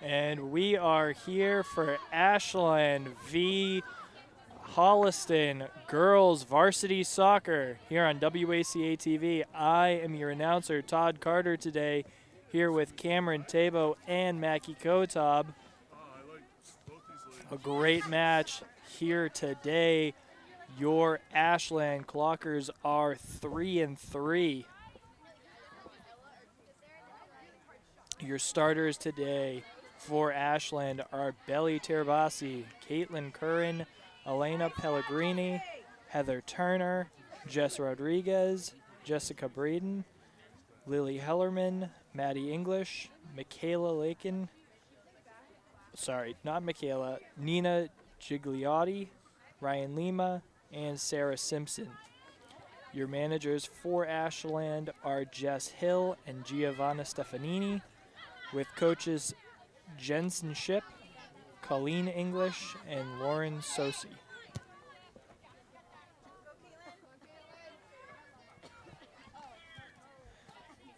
And we are here for Ashland v. Holliston Girls Varsity Soccer here on WACA-TV. I am your announcer, Todd Carter, today, here with Cameron Tabo and Mackie Kotob. A great match here today. Your Ashland Clockers are 3-3. Your starters today for Ashland are Belly Terabasi, Caitlin Curran, Elena Pellegrini, Heather Turner, Jess Rodriguez, Jessica Braden, Lily Hellerman, Maddie English, Michaela Lakin, Nina Gigliotti, Ryan Lima, and Sarah Simpson. Your managers for Ashland are Jess Hill and Giovanna Stefanini, with coaches Jensen Ship, Colleen English, and Lauren Sosi.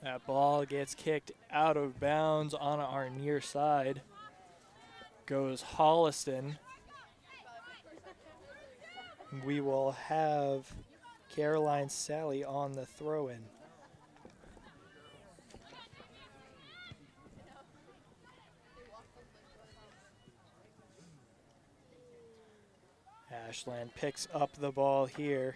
That ball gets kicked out of bounds on our near side. Goes Holliston. We will have Caroline Sally on the throw-in. Ashland picks up the ball here.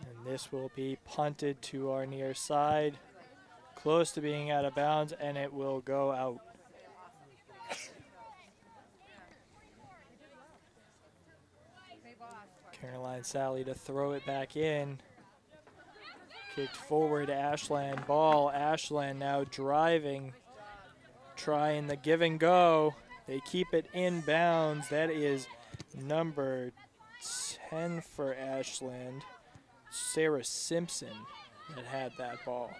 And this will be punted to our near side, close to being out of bounds, and it will go out. Caroline Sally to throw it back in. Kicked forward, Ashland ball. Ashland now driving, trying the give and go. They keep it in bounds. That is number 10 for Ashland, Sarah Simpson, that had that ball.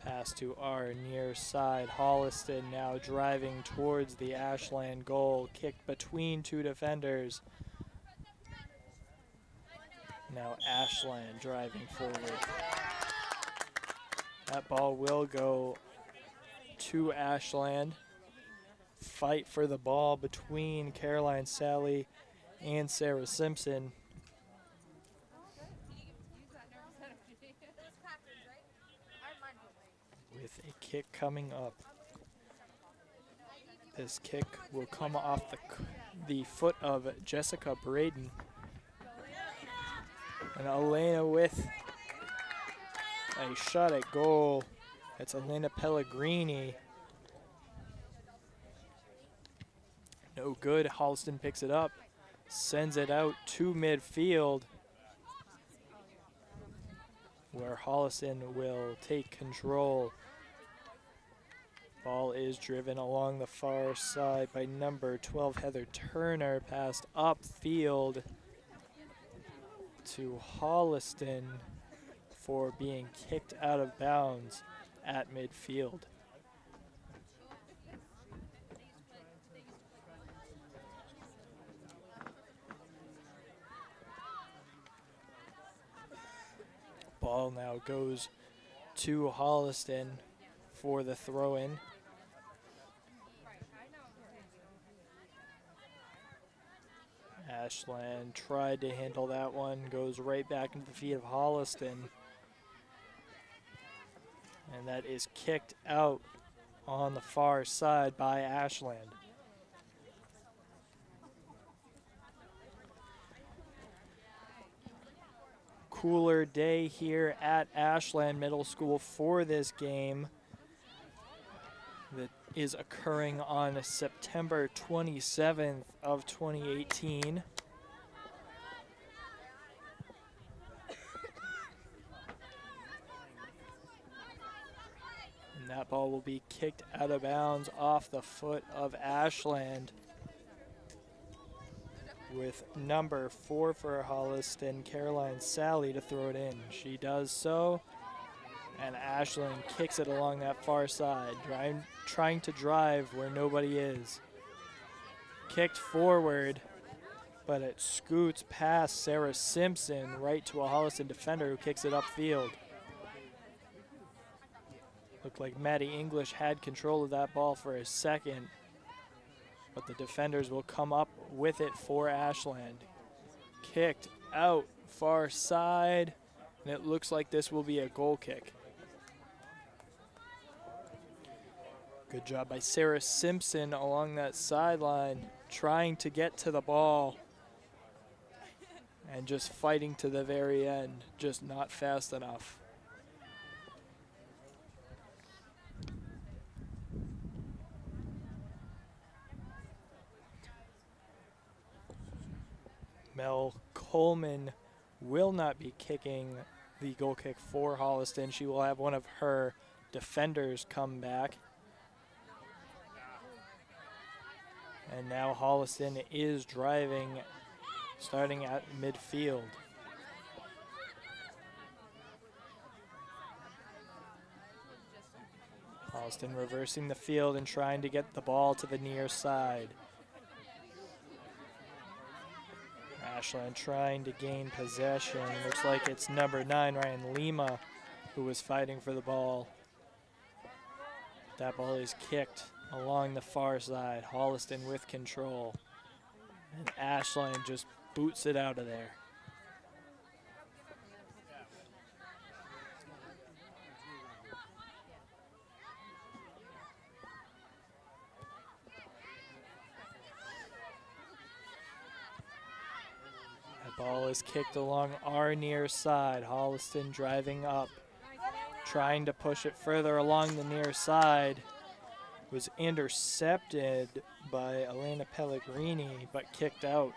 Pass to our near side. Holliston now driving towards the Ashland goal. Kicked between two defenders. Now Ashland driving forward. That ball will go to Ashland. Fight for the ball between Caroline Sally and Sarah Simpson. With a kick coming up. This kick will come off the foot of Jessica Braden. And Elena with a shot at goal. That's Elena Pellegrini. No good. Holliston picks it up, sends it out to midfield, where Holliston will take control. Ball is driven along the far side by number 12, Heather Turner, passed upfield to Holliston for being kicked out of bounds at midfield. Ball now goes to Holliston for the throw-in. Ashland tried to handle that one, goes right back into the feet of Holliston. And that is kicked out on the far side by Ashland. Cooler day here at Ashland Middle School for this game that is occurring on September 27th of 2018. And that ball will be kicked out of bounds off the foot of Ashland, with number 4 for Holliston, Caroline Sally, to throw it in. She does so, and Ashland kicks it along that far side, trying to drive where nobody is. Kicked forward, but it scoots past Sarah Simpson right to a Holliston defender who kicks it upfield. Looked like Maddie English had control of that ball for a second, but the defenders will come up with it for Ashland. Kicked out far side, and it looks like this will be a goal kick. Good job by Sarah Simpson along that sideline, trying to get to the ball and just fighting to the very end, just not fast enough. Mel Coleman will not be kicking the goal kick for Holliston. She will have one of her defenders come back. And now Holliston is driving, starting at midfield. Holliston reversing the field and trying to get the ball to the near side. Ashland trying to gain possession. Looks like it's number 9, Ryan Lima, who was fighting for the ball. That ball is kicked along the far side. Holliston with control. And Ashland just boots it out of there. Ball is kicked along our near side. Holliston driving up, trying to push it further along the near side. Was intercepted by Elena Pellegrini, but kicked out.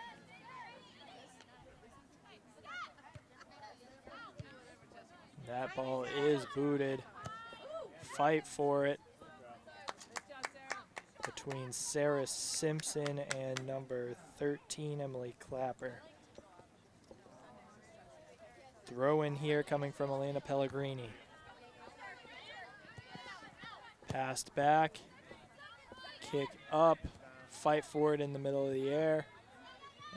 That ball is booted. Fight for it between Sarah Simpson and number 13, Emily Clapper. Throw in here coming from Elena Pellegrini. Passed back, kick up, fight for it in the middle of the air,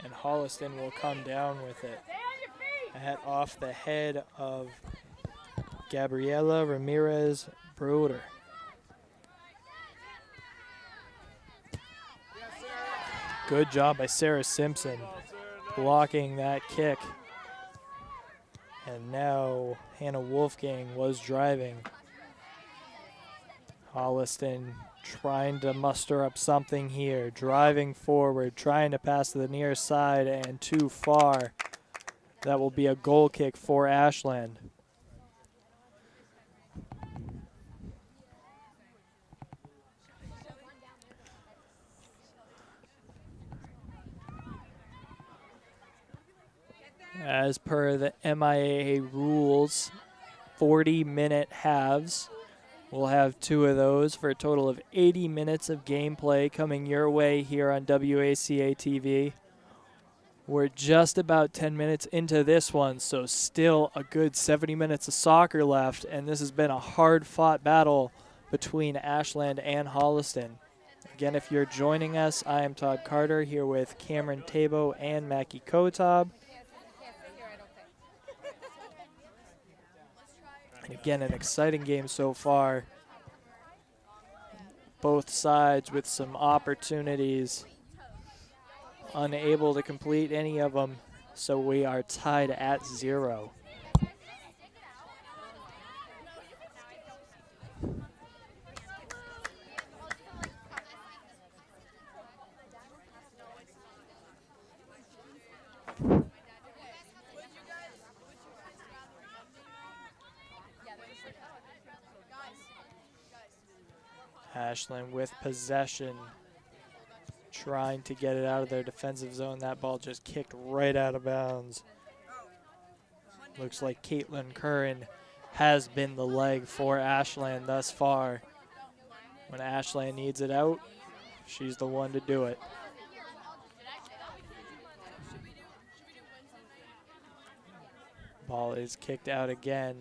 and Holliston will come down with it. Off the head of Gabriela Ramirez Broder. Good job by Sarah Simpson blocking that kick. And now Hannah Wolfgang was driving. Holliston trying to muster up something here, driving forward, trying to pass to the near side and too far. That will be a goal kick for Ashland. As per the MIAA rules, 40-minute halves. We'll have 2 of those for a total of 80 minutes of gameplay coming your way here on WACA-TV. We're just about 10 minutes into this one, so still a good 70 minutes of soccer left, and this has been a hard-fought battle between Ashland and Holliston. Again, if you're joining us, I am Todd Carter here with Cameron Tabo and Mackie Kotab. And again, an exciting game so far. Both sides with some opportunities, unable to complete any of them, so we are tied at 0. Ashland with possession, trying to get it out of their defensive zone. That ball just kicked right out of bounds. Looks like Caitlin Curran has been the leg for Ashland thus far. When Ashland needs it out, she's the one to do it. Ball is kicked out again.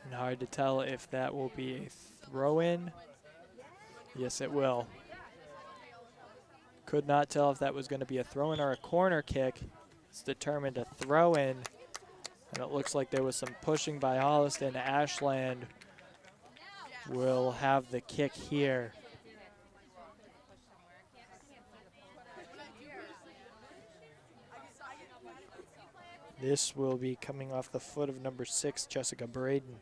And hard to tell if that will be a throw-in. Yes, it will. Could not tell if that was going to be a throw-in or a corner kick. It's determined a throw-in. And it looks like there was some pushing by Holliston. Ashland will have the kick here. This will be coming off the foot of number 6, Jessica Braden.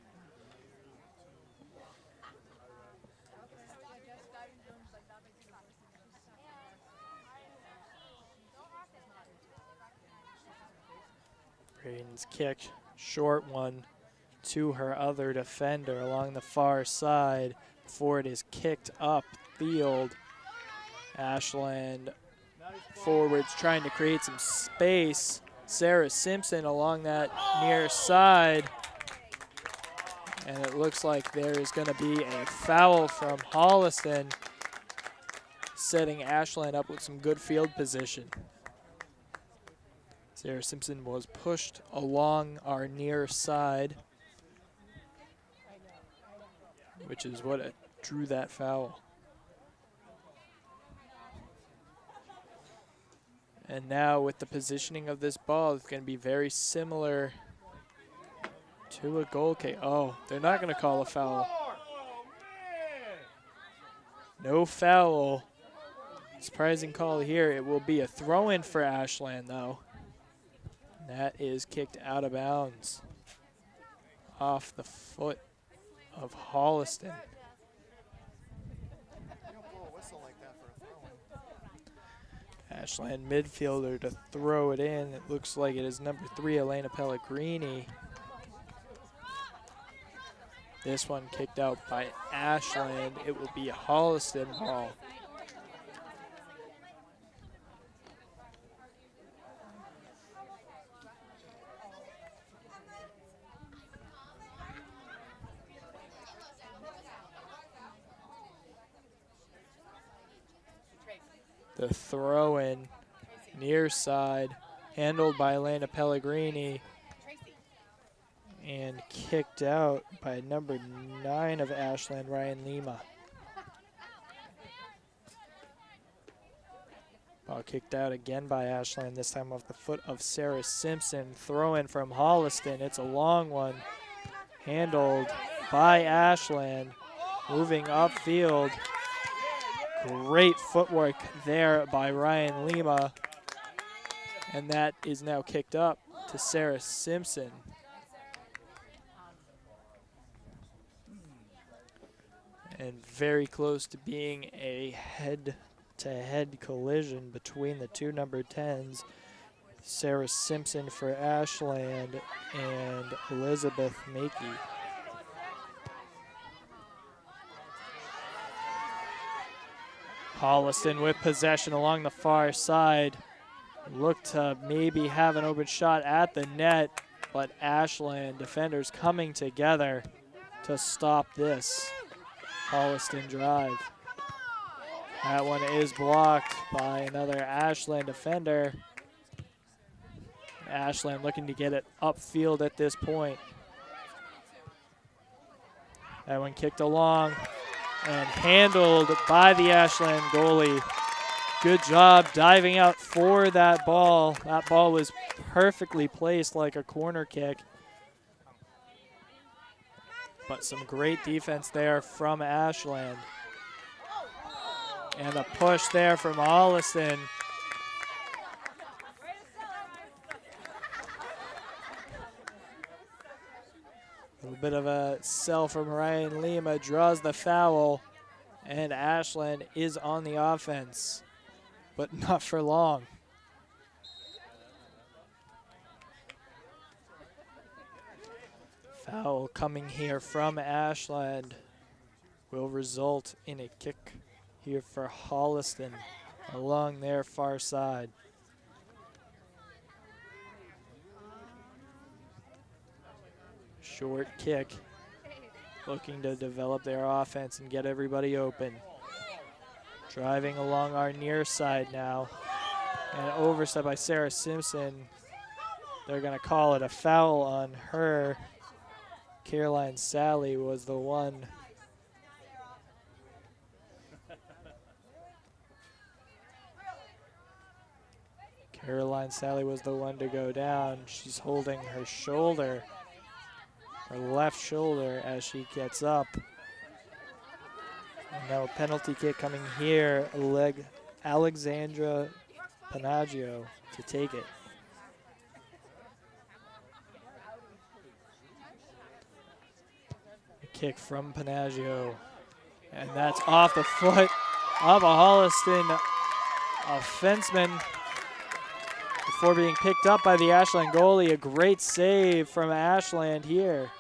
Braden's kick, short one to her other defender along the far side before it is kicked up field. Ashland forwards trying to create some space. Sarah Simpson along that near side. And it looks like there is going to be a foul from Holliston, setting Ashland up with some good field position. Sarah Simpson was pushed along our near side, which is what drew that foul. And now with the positioning of this ball, it's going to be very similar to a goal kick. Oh, they're not going to call a foul. No foul. Surprising call here. It will be a throw-in for Ashland, though. That is kicked out of bounds off the foot of Holliston. Ashland midfielder to throw it in. It looks like it is number 3, Elena Pellegrini. This one kicked out by Ashland. It will be a Holliston ball. The throw-in, near side, handled by Elena Pellegrini and kicked out by number 9 of Ashland, Ryan Lima. Ball kicked out again by Ashland, this time off the foot of Sarah Simpson. Throw-in from Holliston. It's a long one, handled by Ashland, moving upfield. Great footwork there by Ryan Lima. And that is now kicked up to Sarah Simpson. And very close to being a head-to-head collision between the two number 10s. Sarah Simpson for Ashland and Elizabeth Makey. Holliston with possession along the far side. Looked to maybe have an open shot at the net, but Ashland defenders coming together to stop this Holliston drive. That one is blocked by another Ashland defender. Ashland looking to get it upfield at this point. That one kicked along and handled by the Ashland goalie. Good job diving out for that ball. That ball was perfectly placed like a corner kick. But some great defense there from Ashland. And a push there from Holliston. A little bit of a sell from Ryan Lima, draws the foul, and Ashland is on the offense, but not for long. Foul coming here from Ashland will result in a kick here for Holliston along their far side. Short kick, looking to develop their offense and get everybody open. Driving along our near side now. And an oversight by Sarah Simpson. They're going to call it a foul on her. Caroline Sally was the one Caroline Sally was the one to go down. She's holding her shoulder, her left shoulder, as she gets up. And now a penalty kick coming here. Alexandra Panaggio to take it. A kick from Panaggio. And that's off the foot of a Holliston offenseman before being picked up by the Ashland goalie. A great save from Ashland here.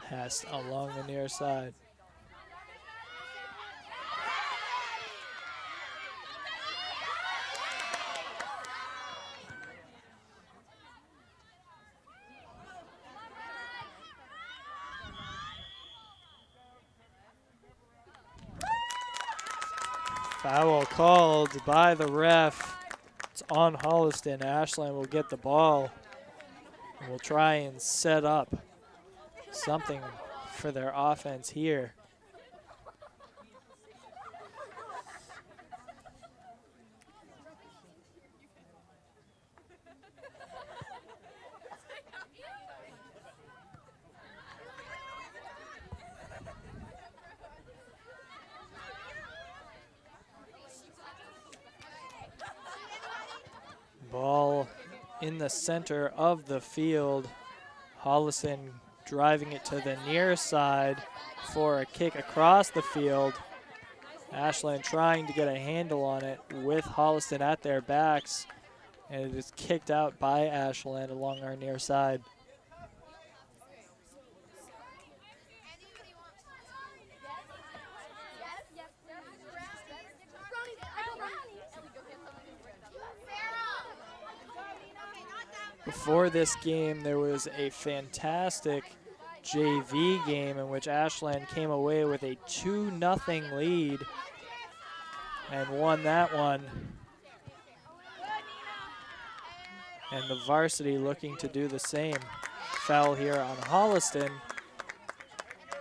Passed along the near side. Foul called by the ref. It's on Holliston. Ashland will get the ball and will try and set up something for their offense here. Ball in the center of the field. Holliston driving it to the near side for a kick across the field. Ashland trying to get a handle on it with Holliston at their backs. And it is kicked out by Ashland along our near side. Before this game, there was a fantastic JV game in which Ashland came away with a 2-0 lead and won that one. And the varsity looking to do the same. Foul here on Holliston.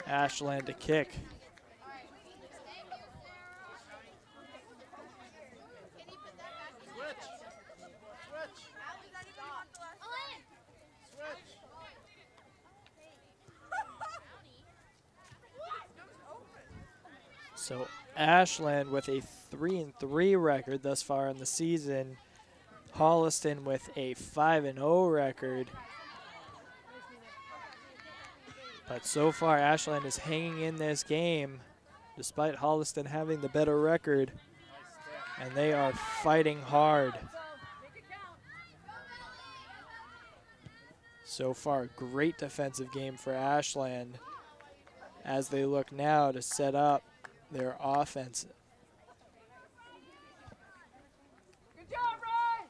Ashland to kick. So Ashland with a 3-3 record thus far in the season. Holliston with a 5-0 record. But so far Ashland is hanging in this game despite Holliston having the better record. And they are fighting hard. So far, great defensive game for Ashland as they look now to set up their offense. Good job, Ryan!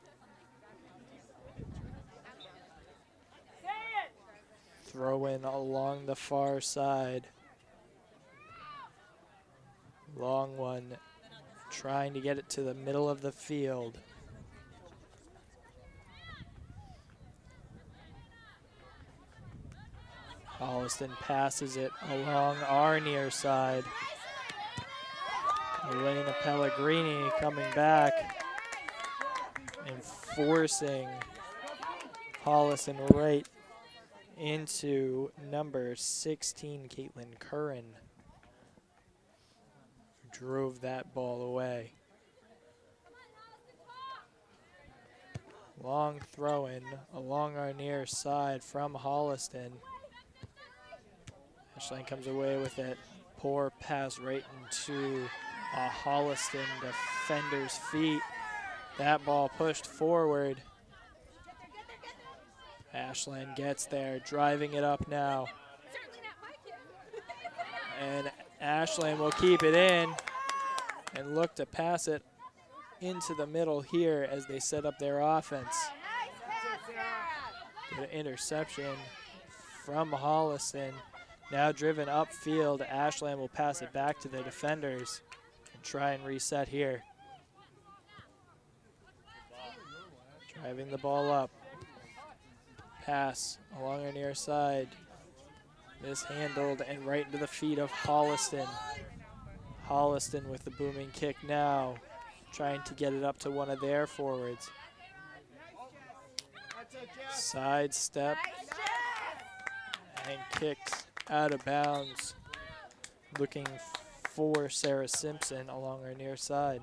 Say it! Throw in along the far side. Long one, trying to get it to the middle of the field. Holliston passes it along our near side. Elena Pellegrini coming back and forcing Holliston right into number 16, Caitlin Curran. Drove that ball away. Long throw-in along our near side from Holliston. Ashland comes away with it. Poor pass right into a Holliston defender's feet. That ball pushed forward. Ashland gets there, driving it up now. And Ashland will keep it in and look to pass it into the middle here as they set up their offense. Good interception from Holliston. Now driven upfield, Ashland will pass it back to the defenders and try and reset here. Driving the ball up. Pass along our near side. Mishandled and right into the feet of Holliston. Holliston with the booming kick now, trying to get it up to one of their forwards. Side step and kicked out of bounds. Looking for Sarah Simpson along our near side.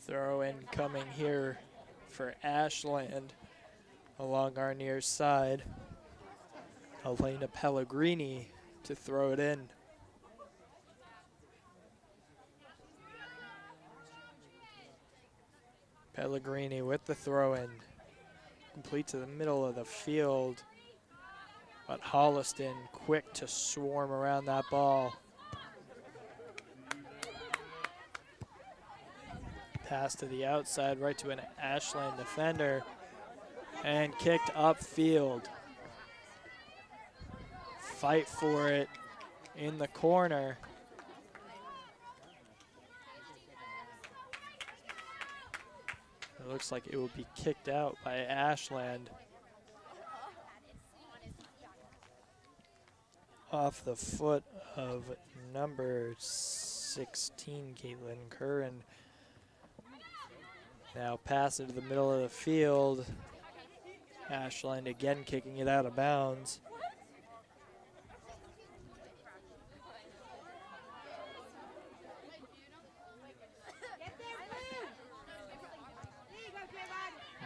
Throw in coming here for Ashland along our near side. Elena Pellegrini to throw it in. Pellegrini with the throw in. Complete to the middle of the field. But Holliston quick to swarm around that ball. Pass to the outside, right to an Ashland defender, and kicked upfield. Fight for it in the corner. It looks like it will be kicked out by Ashland. Off the foot of number 16, Caitlin Curran. Now pass into the middle of the field. Ashland again kicking it out of bounds.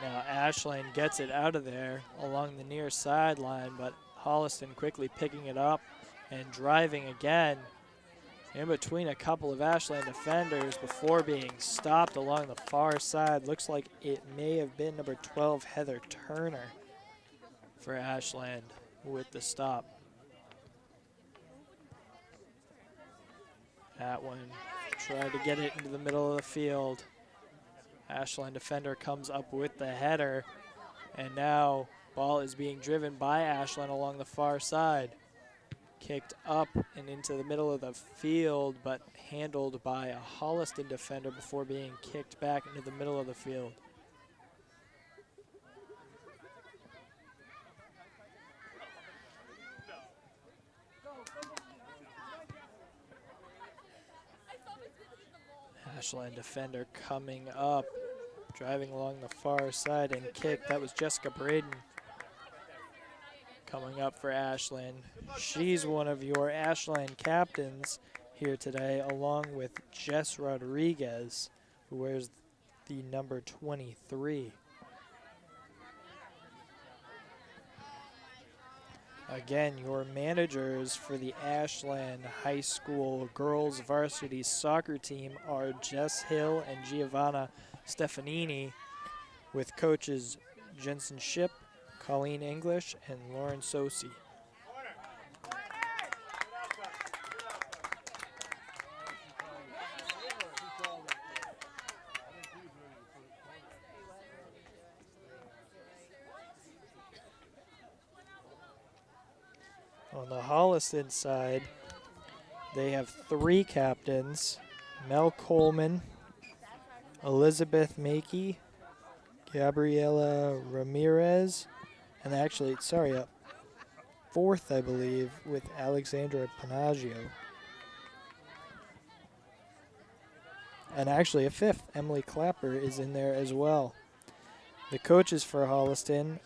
Now Ashland gets it out of there along the near sideline, but Holliston quickly picking it up and driving again in between a couple of Ashland defenders before being stopped along the far side. Looks like it may have been number 12, Heather Turner, for Ashland with the stop. That one tried to get it into the middle of the field. Ashland defender comes up with the header, and now ball is being driven by Ashland along the far side. Kicked up and into the middle of the field, but handled by a Holliston defender before being kicked back into the middle of the field. Ashland defender coming up, driving along the far side and kicked. That was Jessica Braden coming up for Ashland. She's one of your Ashland captains here today, along with Jess Rodriguez, who wears the number 23. Again, your managers for the Ashland High School Girls Varsity Soccer team are Jess Hill and Giovanna Stefanini, with coaches Jensen Ship, Colleen English, and Lauren Sosi. On the Holliston side, they have 3 captains: Mel Coleman, Elizabeth Makey, Gabriela Ramirez, and actually, a 4th, I believe, with Alexandra Panaggio. And actually a 5th, Emily Clapper, is in there as well. The coaches for Holliston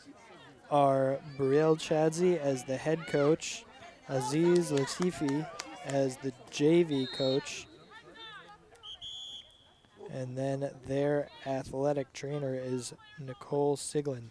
are Brielle Chadzi as the head coach, Aziz Latifi as the JV coach, and then their athletic trainer is Nicole Siglin.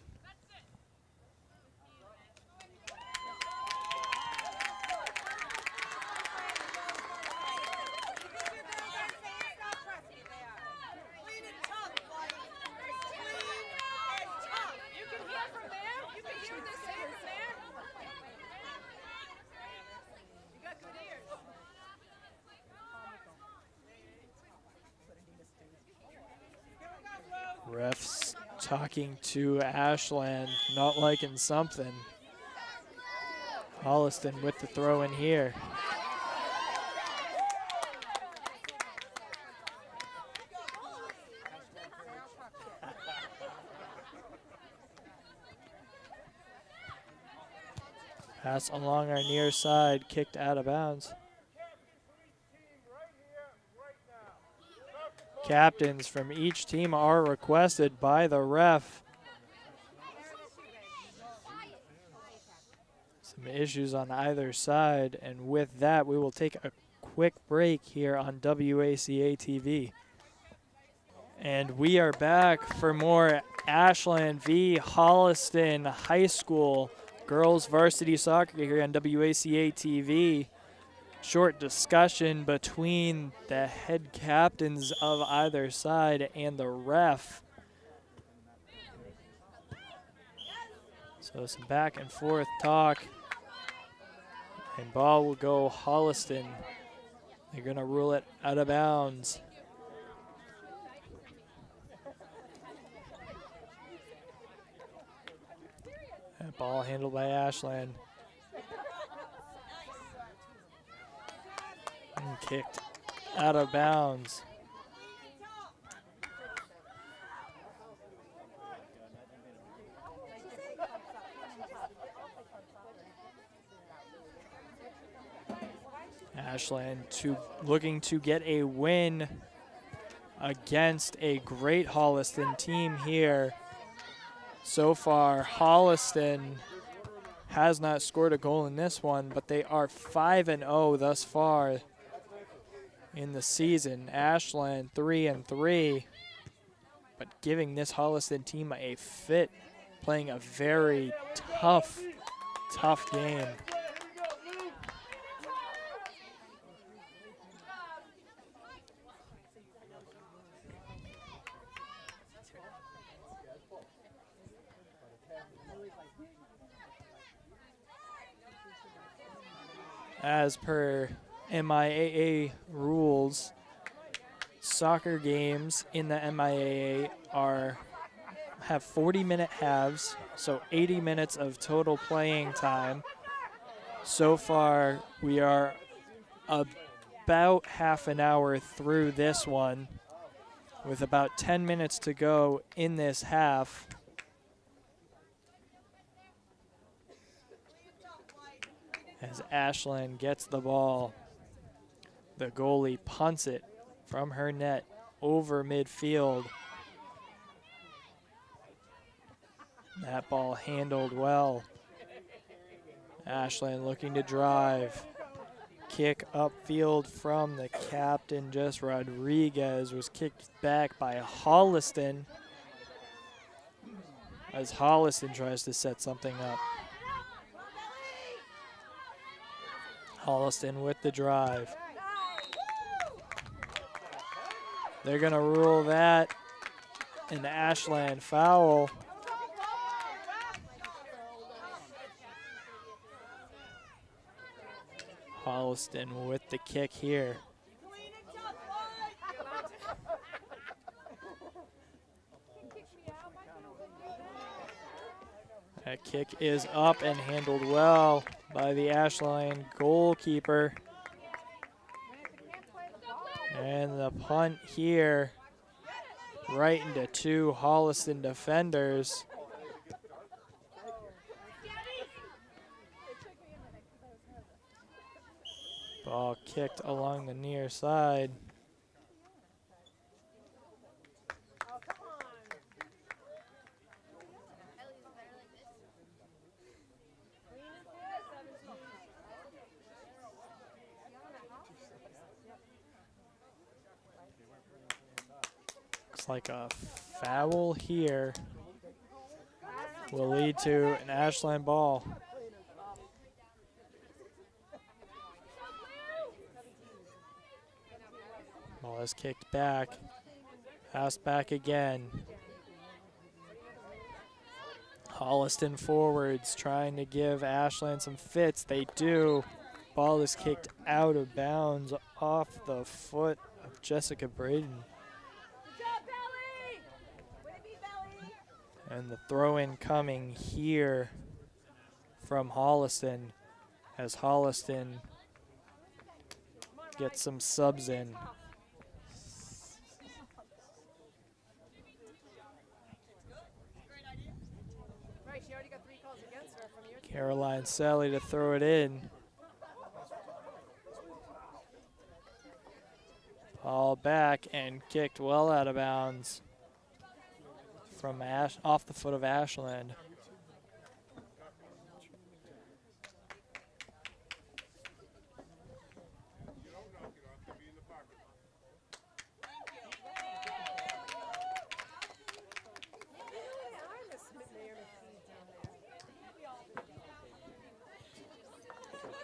Refs talking to Ashland, not liking something. Holliston with the throw in here. Pass along our near side, kicked out of bounds. Captains from each team are requested by the ref. Some issues on either side, and with that, we will take a quick break here on WACA-TV. And we are back for more Ashland v. Holliston High School Girls Varsity Soccer here on WACA-TV. Short discussion between the head captains of either side and the ref. So some back and forth talk. And ball will go Holliston. They're going to rule it out of bounds. That ball handled by Ashland. And kicked out of bounds. Ashland looking to get a win against a great Holliston team here. So far, Holliston has not scored a goal in this one, but they are 5-0 thus far in the season. Ashland 3-3, but giving this Holliston team a fit, playing a very tough game. As per MIAA rules, soccer games in the MIAA have 40-minute halves, so 80 minutes of total playing time. So far, we are about half an hour through this one, with about 10 minutes to go in this half. As Ashland gets the ball, the goalie punts it from her net over midfield. That ball handled well. Ashland looking to drive. Kick upfield from the captain, Jess Rodriguez, was kicked back by Holliston as Holliston tries to set something up. Holliston with the drive. They're going to rule that an Ashland foul. Holliston with the kick here. That kick is up and handled well by the Ashland goalkeeper. And the punt here right into two Holliston defenders. Ball kicked along the near side. Looks like a foul here will lead to an Ashland ball. Ball is kicked back. Pass back again. Holliston forwards trying to give Ashland some fits. They do. Ball is kicked out of bounds off the foot of Jessica Braden. And the throw-in coming here from Holliston as Holliston gets some subs in. Caroline Sally to throw it in. Ball back and kicked well out of bounds from off the foot of Ashland.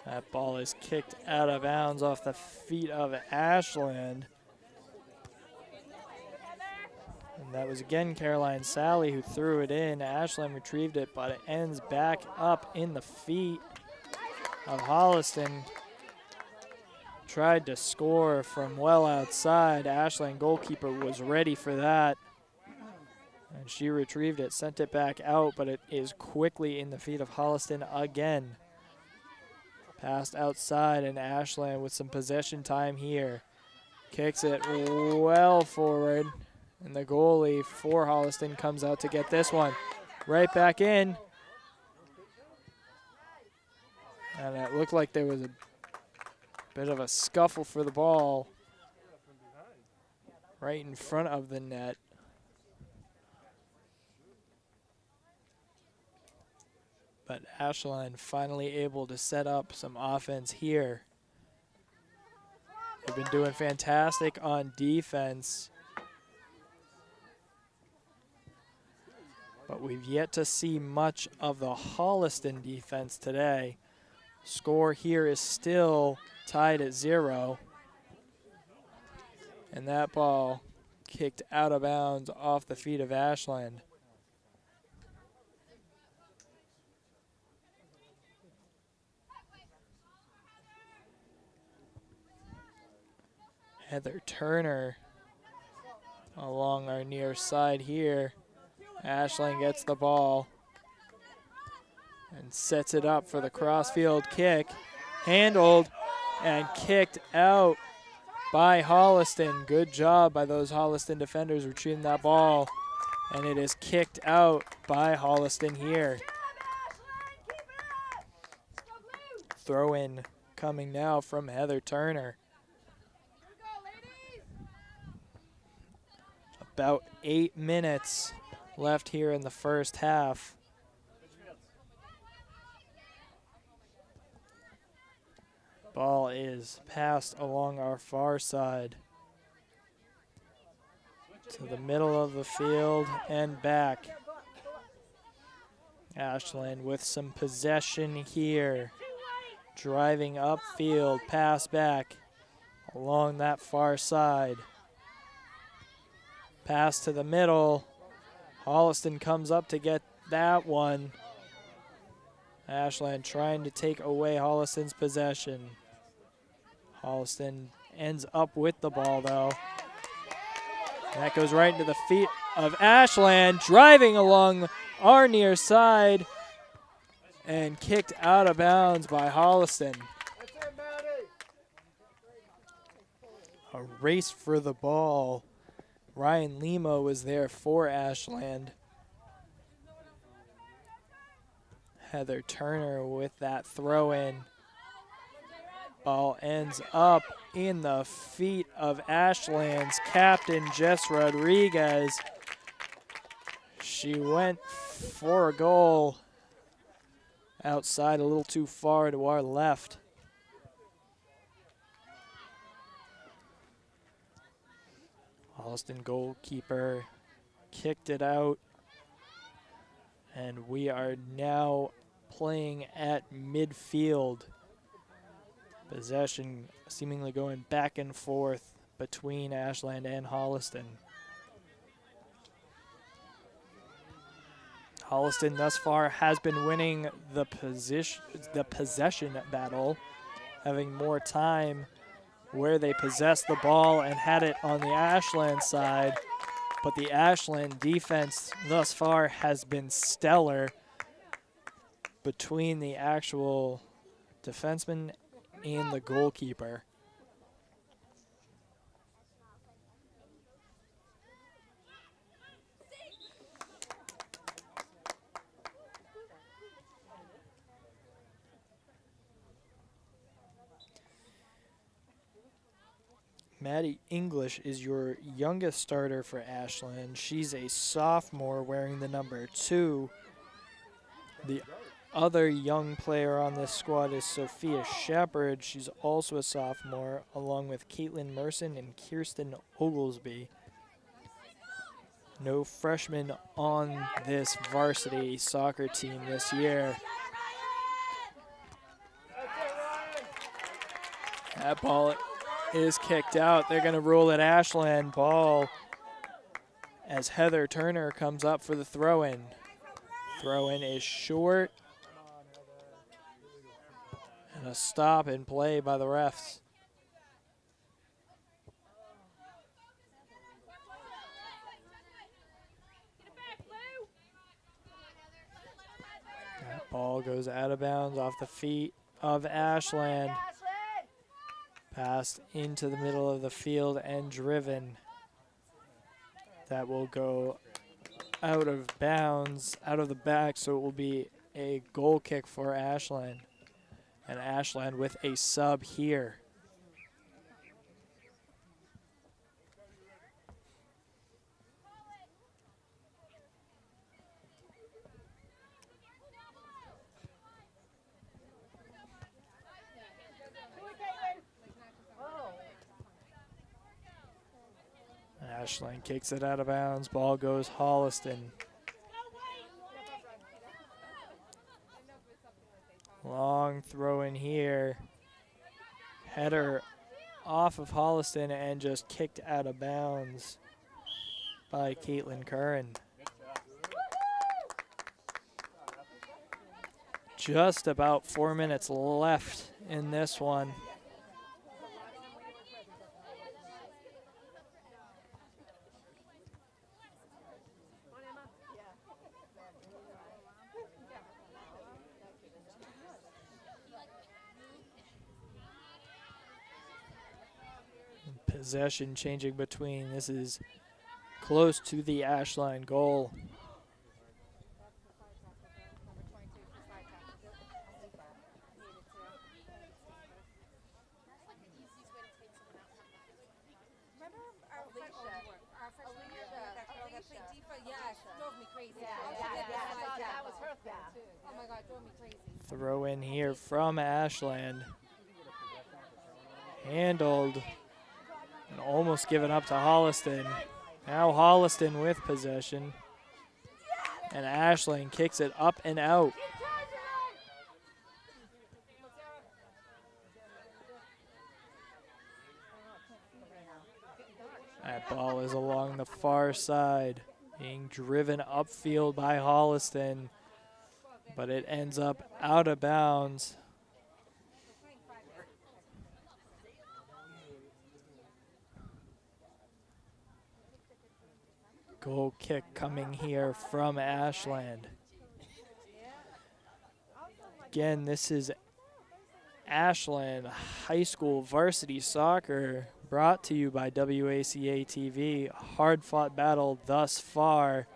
That ball is kicked out of bounds off the feet of Ashland. And that was again Caroline Sally who threw it in. Ashland retrieved it, but it ends back up in the feet of Holliston. Tried to score from well outside. Ashland goalkeeper was ready for that. And she retrieved it, sent it back out, but it is quickly in the feet of Holliston again. Passed outside, and Ashland with some possession time here. Kicks it well forward, and the goalie for Holliston comes out to get this one. Right back in. And it looked like there was a bit of a scuffle for the ball right in front of the net. But Ashland finally able to set up some offense here. They've been doing fantastic on defense. But we've yet to see much of the Holliston defense today. Score here is still tied at 0. And that ball kicked out of bounds off the feet of Ashland. Heather Turner along our near side here. Ashland gets the ball and sets it up for the crossfield kick. Handled and kicked out by Holliston. Good job by those Holliston defenders retrieving that ball. And it is kicked out by Holliston here. Throw in coming now from Heather Turner. About 8 minutes left here in the first half. Ball is passed along our far side to the middle of the field and back. Ashland with some possession here. Driving upfield, pass back along that far side. Pass to the middle. Holliston comes up to get that one. Ashland trying to take away Holliston's possession. Holliston ends up with the ball, though. That goes right into the feet of Ashland, driving along our near side and kicked out of bounds by Holliston. A race for the ball. Ryan Lima was there for Ashland. Heather Turner with that throw-in. Ball ends up in the feet of Ashland's captain, Jess Rodriguez. She went for a goal outside, a little too far to our left. Holliston goalkeeper kicked it out, and we are now playing at midfield. Possession seemingly going back and forth between Ashland and Holliston. Holliston thus far has been winning the possession battle, having more time where they possessed the ball and had it on the Ashland side. But the Ashland defense thus far has been stellar between the actual defenseman and the goalkeeper. Maddie English is your youngest starter for Ashland. She's a sophomore wearing the number 2. The other young player on this squad is Sophia Shepard. She's also a sophomore, along with Caitlin Merson and Kirsten Oglesby. No freshmen on this varsity soccer team this year. That ball is kicked out. They're going to rule it Ashland ball as Heather Turner comes up for the throw-in. Throw-in is short. And a stop and play by the refs. That ball goes out of bounds off the feet of Ashland. Passed into the middle of the field and driven. That will go out of bounds, out of the back, so it will be a goal kick for Ashland. And Ashland with a sub here. Ashland kicks it out of bounds. Ball goes Holliston. Long throw in here. Header off of Holliston and just kicked out of bounds by Caitlin Curran. Just about 4 minutes left in this one. Possession changing between. This is close to the Ashland goal. Throw in here from Ashland. Handled. And almost given up to Holliston. Now Holliston with possession. And Ashland kicks it up and out. That ball is along the far side, being driven upfield by Holliston, but it ends up out of bounds. Goal kick coming here from Ashland. Again, this is Ashland High School Varsity Soccer, brought to you by WACA-TV. Hard-fought battle thus far,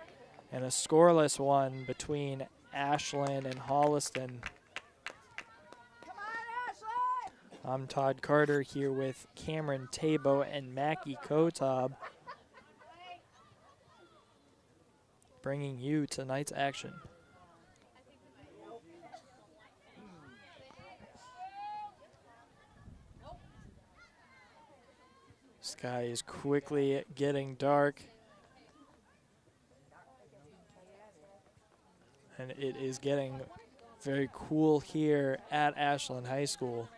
and a scoreless one between Ashland and Holliston. I'm Todd Carter here with Cameron Tabo and Mackie Kotob, bringing you tonight's action. Sky is quickly getting dark, and it is getting very cool here at Ashland High School.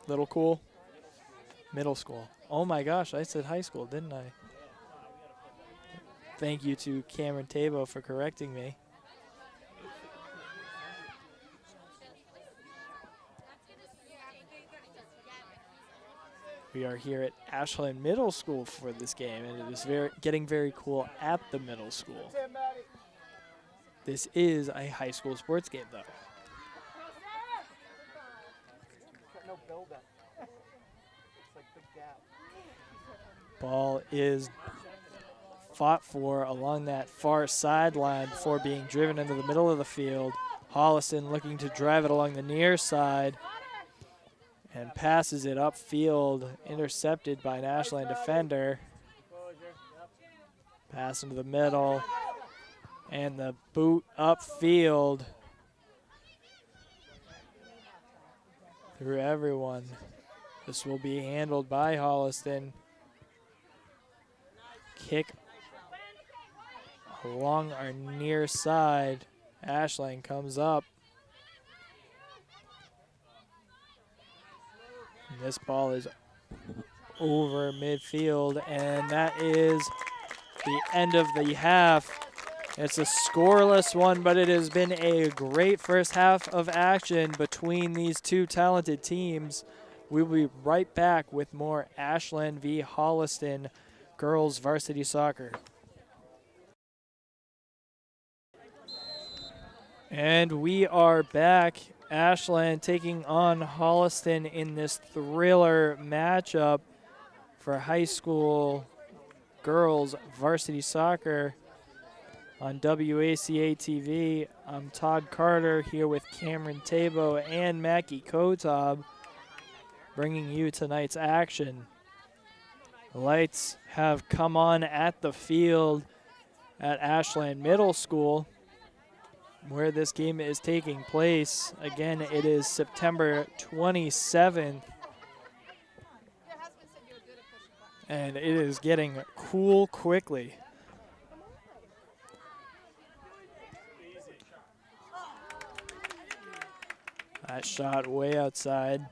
Little cool? Middle school. Oh my gosh, I said high school, didn't I? Thank you to Cameron Tabo for correcting me. We are here at Ashland Middle School for this game, and it is getting very cool at the middle school. This is a high school sports game, though. Ball is fought for along that far sideline before being driven into the middle of the field. Holliston looking to drive it along the near side and passes it upfield, intercepted by an Ashland defender. Pass into the middle, and the boot upfield through everyone. This will be handled by Holliston. Kick along our near side. Ashland comes up. And this ball is over midfield, and that is the end of the half. It's a scoreless one, but it has been a great first half of action between these two talented teams. We will be right back with more Ashland v. Holliston Girls Varsity Soccer. And we are back. Ashland taking on Holliston in this thriller matchup for high school girls varsity soccer on WACA-TV. I'm Todd Carter here with Cameron Tabo and Mackie Kotob, bringing you tonight's action. The lights have come on at the field at Ashland Middle School, where this game is taking place. Again, it is September 27th. And it is getting cool quickly. That shot way outside.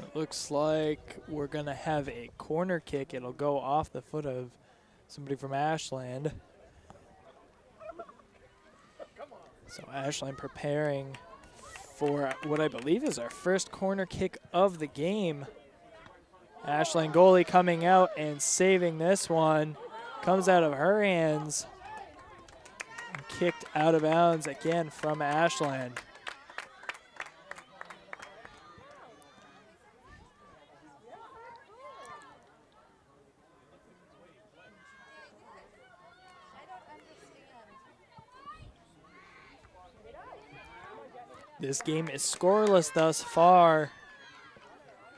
It looks like we're going to have a corner kick. It'll go off the foot of somebody from Ashland. So Ashland preparing for what I believe is our first corner kick of the game. Ashland goalie coming out and saving this one. Comes out of her hands. And kicked out of bounds again from Ashland. This game is scoreless thus far,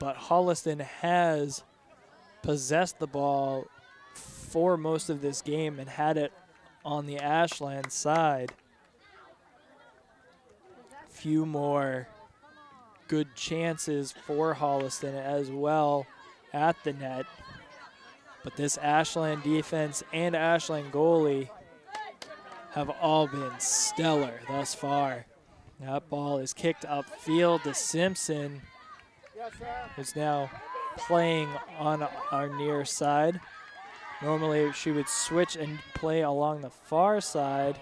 but Holliston has possessed the ball for most of this game and had it on the Ashland side. Few more good chances for Holliston as well at the net, but this Ashland defense and Ashland goalie have all been stellar thus far. That ball is kicked upfield to Simpson, who's now playing on our near side. Normally she would switch and play along the far side.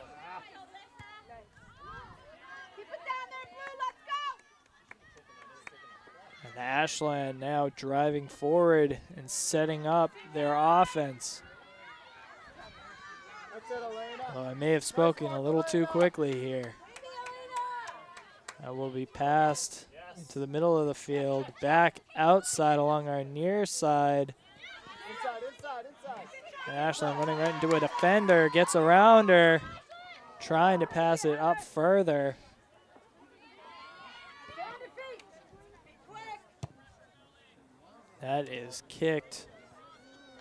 And Ashland now driving forward and setting up their offense. Oh, I may have spoken a little too quickly here. That will be passed into the middle of the field, back outside along our near side. And Ashland running right into a defender, gets around her, trying to pass it up further. That is kicked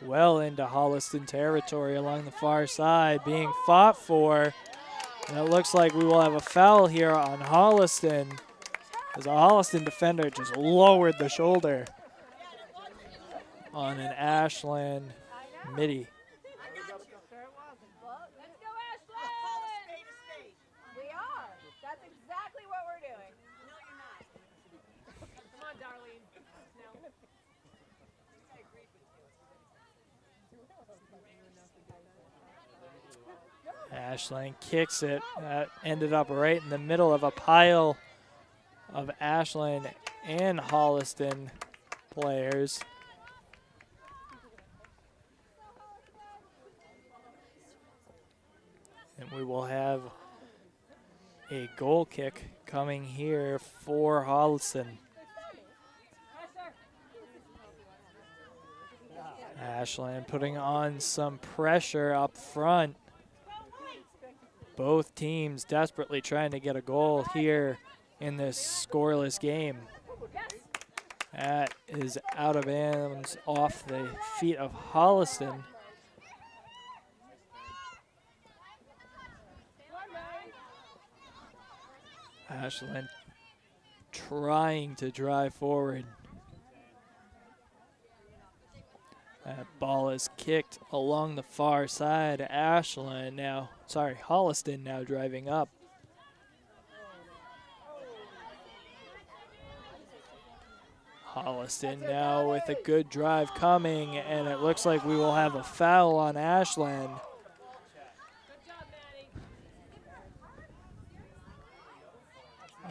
well into Holliston territory along the far side, being fought for. And it looks like we will have a foul here on Holliston, as a Holliston defender just lowered the shoulder on an Ashland midi. We are. That's exactly what Ashland kicks it. That ended up right in the middle of a pile of Ashland and Holliston players. And we will have a goal kick coming here for Holliston. Ashland putting on some pressure up front. Both teams desperately trying to get a goal here in this scoreless game. That is out of bounds off the feet of Holliston. Ashland trying to drive forward. That ball is kicked along the far side. Holliston now driving up. Holliston now with a good drive coming, and it looks like we will have a foul on Ashland.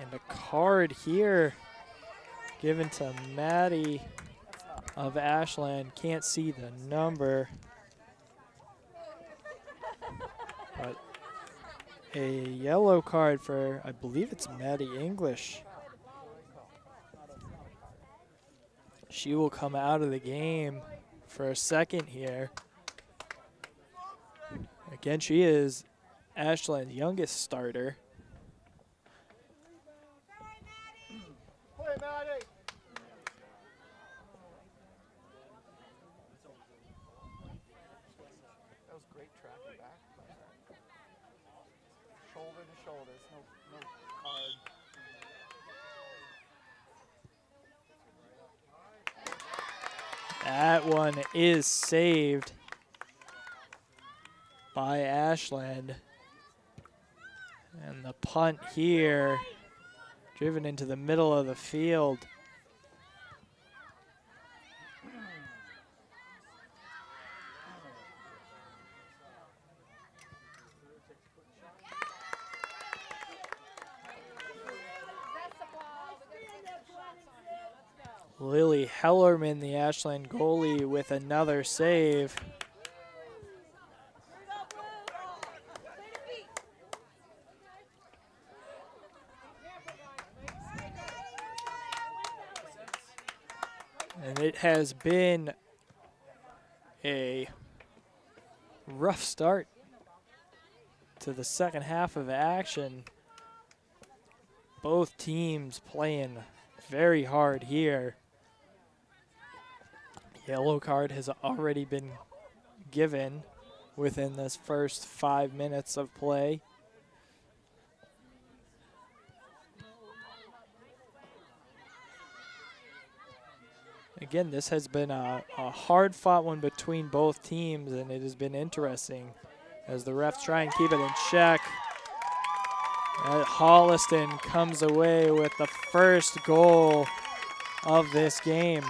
And a card here given to Maddie of Ashland. Can't see the number, but a yellow card for, I believe it's Maddie English. She will come out of the game for a second here. Again, she is Ashland's youngest starter. That one is saved by Ashland. And the punt here, driven into the middle of the field. Lily Hellerman, the Ashland goalie, with another save. And it has been a rough start to the second half of action. Both teams playing very hard here. Yellow card has already been given within this first 5 minutes of play. Again, this has been a hard-fought one between both teams, and it has been interesting as the refs try and keep it in check. Holliston comes away with the first goal of this game.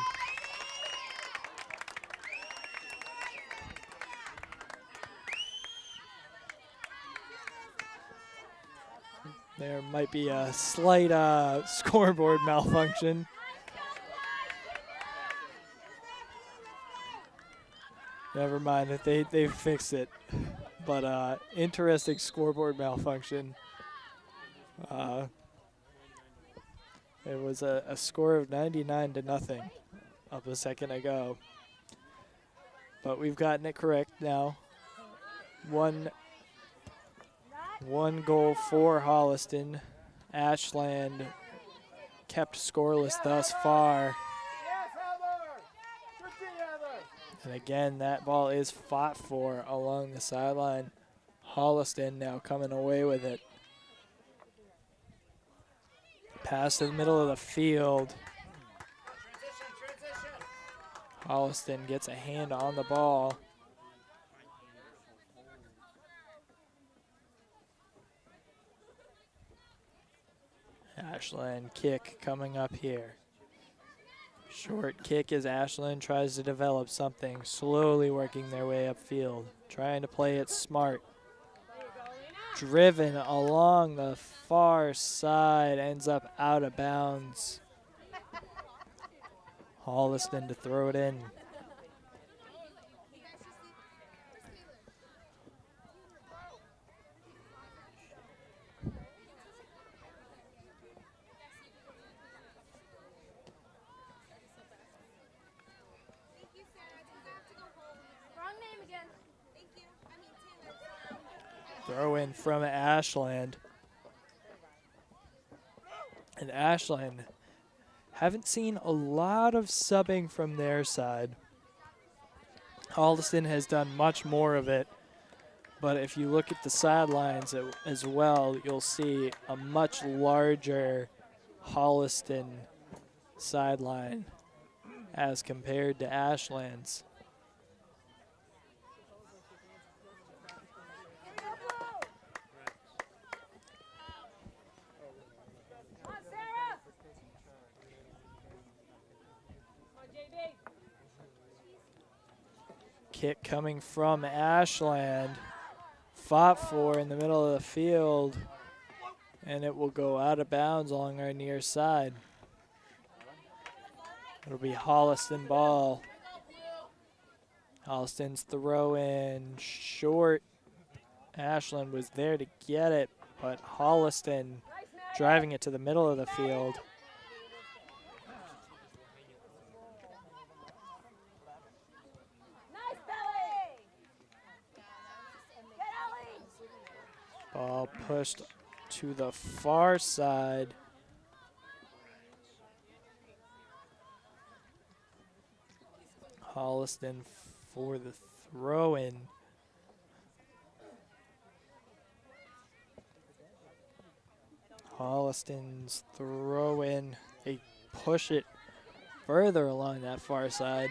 There might be a slight scoreboard malfunction. Never mind, they fixed it. But interesting scoreboard malfunction. It was a score of 99-0 up a second ago. But we've gotten it correct now. One goal for Holliston. Ashland kept scoreless thus far. And again, that ball is fought for along the sideline. Holliston now coming away with it. Pass to the middle of the field. Holliston gets a hand on the ball. Ashland kick coming up here. Short kick as Ashland tries to develop something, slowly working their way upfield, trying to play it smart. Driven along the far side, ends up out of bounds. Holliston to throw it in. Throw in from Ashland. And Ashland haven't seen a lot of subbing from their side. Holliston has done much more of it. But if you look at the sidelines as well, you'll see a much larger Holliston sideline as compared to Ashland's. Kick coming from Ashland. Fought for in the middle of the field, and it will go out of bounds along our near side. It'll be Holliston ball. Holliston's throw in short. Ashland was there to get it, but Holliston driving it to the middle of the field. Ball pushed to the far side. Holliston for the throw-in. Holliston's throw-in. They push it further along that far side.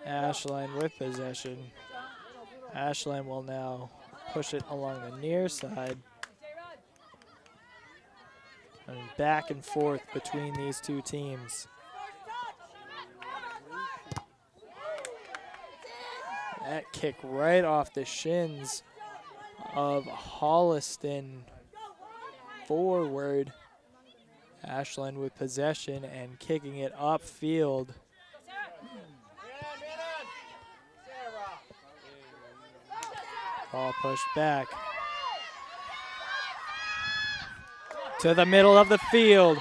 Ashland with possession. Ashland will now push it along the near side. And back and forth between these two teams. That kick right off the shins of Holliston forward. Ashland with possession and kicking it upfield. Ball pushed back to the middle of the field.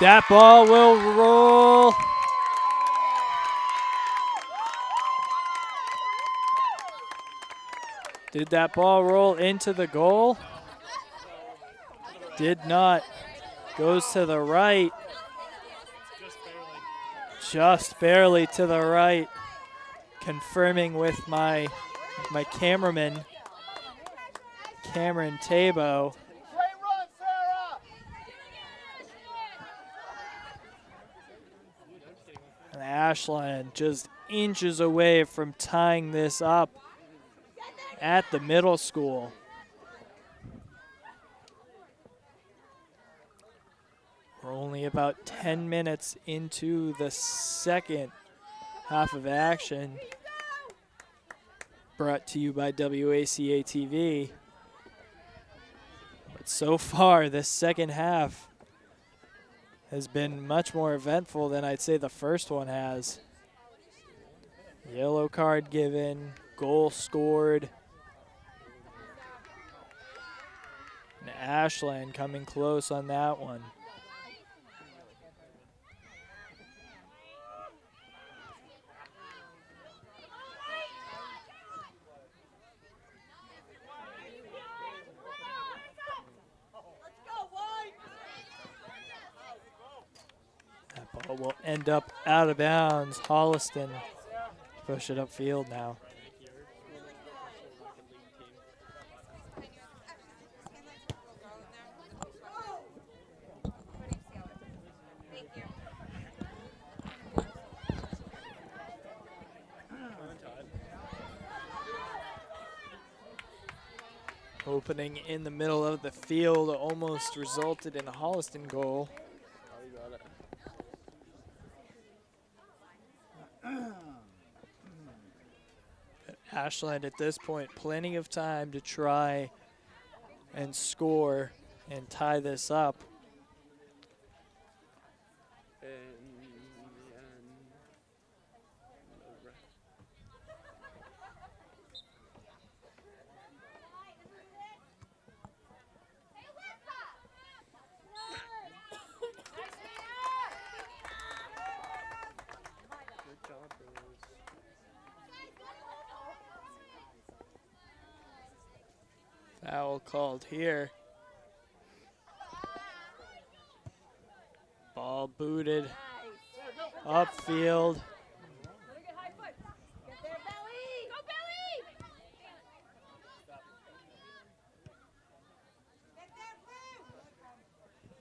That ball will roll. Did that ball roll into the goal? Did not. Goes to the right. Just barely to the right. Confirming with my cameraman, Cameron Tabo. And Ashland just inches away from tying this up at the middle school. We're only about 10 minutes into the second half of action. Brought to you by WACA-TV. But so far, this second half has been much more eventful than I'd say the first one has. Yellow card given, goal scored. And Ashland coming close on that one. That ball will end up out of bounds. Holliston push it upfield now. Opening in the middle of the field almost resulted in a Holliston goal. Ashland at this point, plenty of time to try and score and tie this up. Foul called here. Ball booted upfield.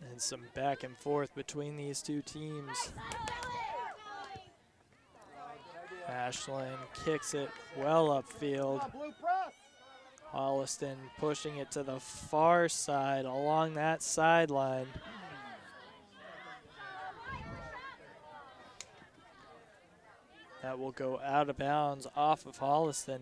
And some back and forth between these two teams. Ashland kicks it well upfield. Holliston pushing it to the far side along that sideline. That will go out of bounds off of Holliston.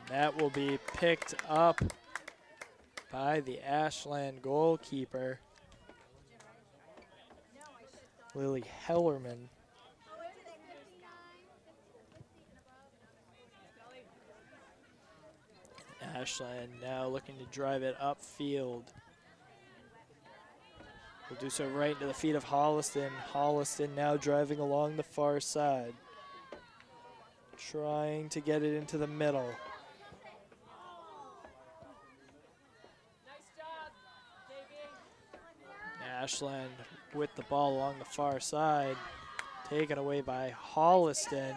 That will be picked up by the Ashland goalkeeper, Lily Hellerman. Ashland now looking to drive it upfield. Will do so right into the feet of Holliston. Holliston now driving along the far side, trying to get it into the middle. Ashland with the ball along the far side, taken away by Holliston.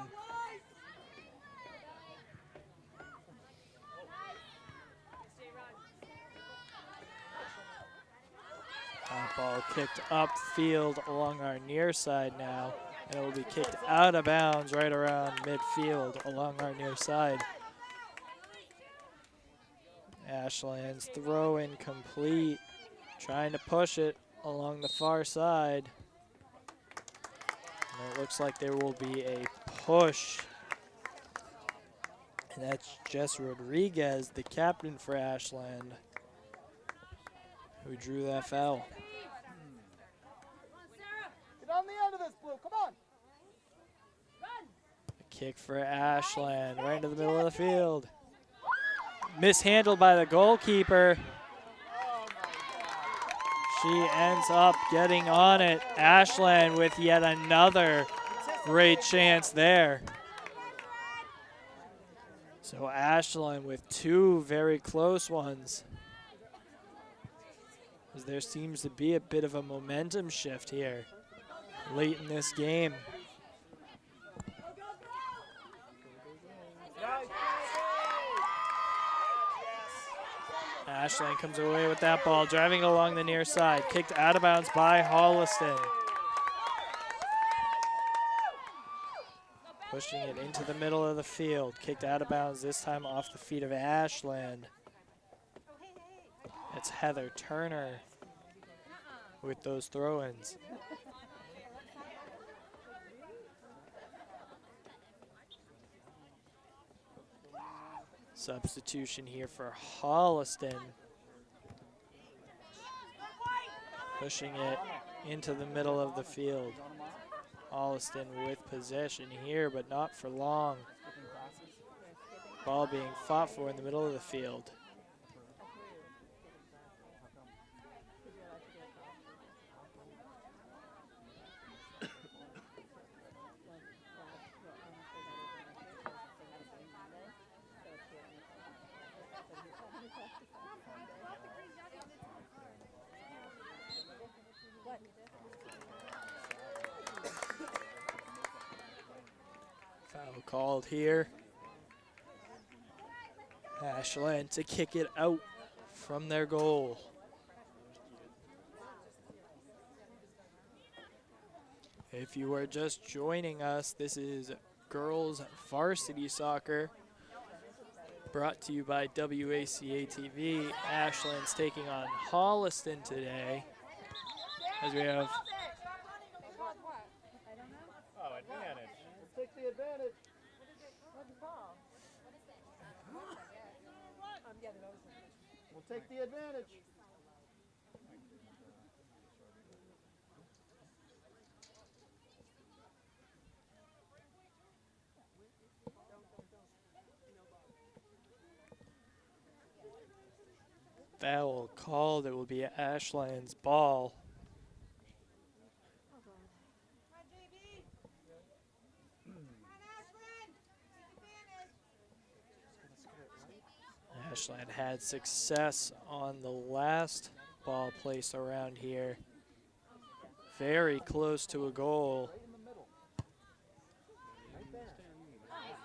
That ball kicked upfield along our near side now, and it will be kicked out of bounds right around midfield along our near side. Ashland's throw incomplete, trying to push it along the far side. And it looks like there will be a push. And that's Jess Rodriguez, the captain for Ashland, who drew that foul. Get on the end of this, Blue. Come on. A kick for Ashland, right into the middle of the field. Mishandled by the goalkeeper. She ends up getting on it. Ashland with yet another great chance there. So Ashland with two very close ones, as there seems to be a bit of a momentum shift here late in this game. Ashland comes away with that ball, driving along the near side, kicked out of bounds by Holliston. Pushing it into the middle of the field, kicked out of bounds, this time off the feet of Ashland. It's Heather Turner with those throw-ins. Substitution here for Holliston. Pushing it into the middle of the field. Holliston with possession here, but not for long. Ball being fought for in the middle of the field. Foul called here. Ashland to kick it out from their goal. If you are just joining us, this is Girls Varsity Soccer, brought to you by WACA-TV. Ashland's taking on Holliston today, as we have Advantage. Take the advantage. We'll take the advantage. foul called. It will be Ashland's ball. Ashland had success on the last ball placed around here. Very close to a goal.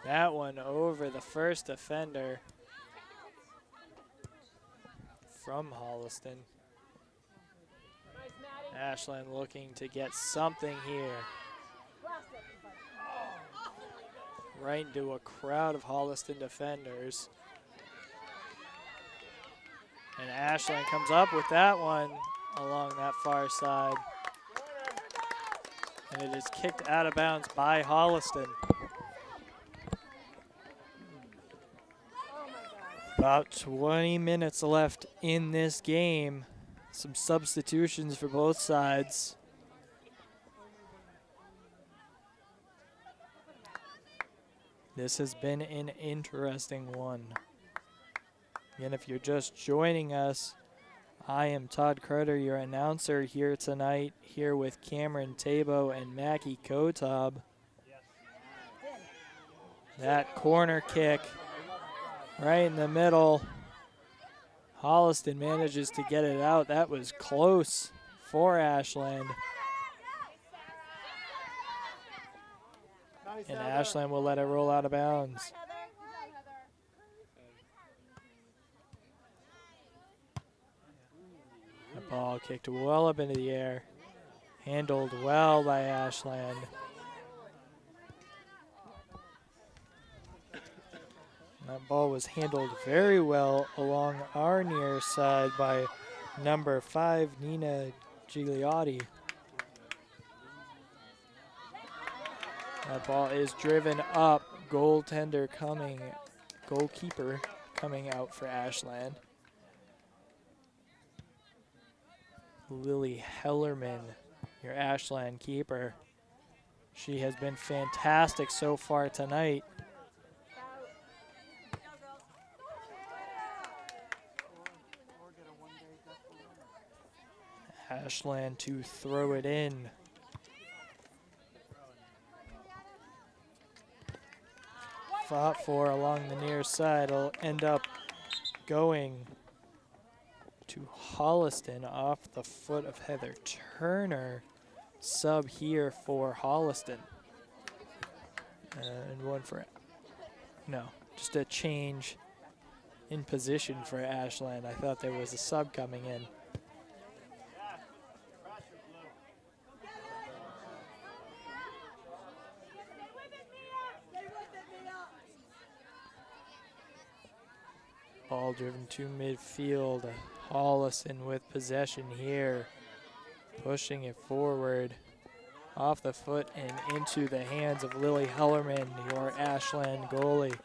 That one over the first defender from Holliston. Ashland looking to get something here. Right into a crowd of Holliston defenders. And Ashland comes up with that one along that far side. And it is kicked out of bounds by Holliston. About 20 minutes left in this game. Some substitutions for both sides. This has been an interesting one. And if you're just joining us, I am Todd Carter, your announcer here tonight, here with Cameron Tabo and Mackie Kotob. That corner kick right in the middle. Holliston manages to get it out. That was close for Ashland. And Ashland will let it roll out of bounds. The ball kicked well up into the air. Handled well by Ashland. That ball was handled very well along our near side by number 5, Nina Gigliotti. That ball is driven up. Goalkeeper coming out for Ashland. Lily Hellerman, your Ashland keeper. She has been fantastic so far tonight. Ashland to throw it in. Fought for along the near side. Will end up going to Holliston off the foot of Heather Turner. Sub here for Holliston. And one for, no, just a change in position for Ashland. I thought there was a sub coming in. Ball driven to midfield. Holliston with possession here. Pushing it forward. Off the foot and into the hands of Lily Hellerman, your Ashland goalie.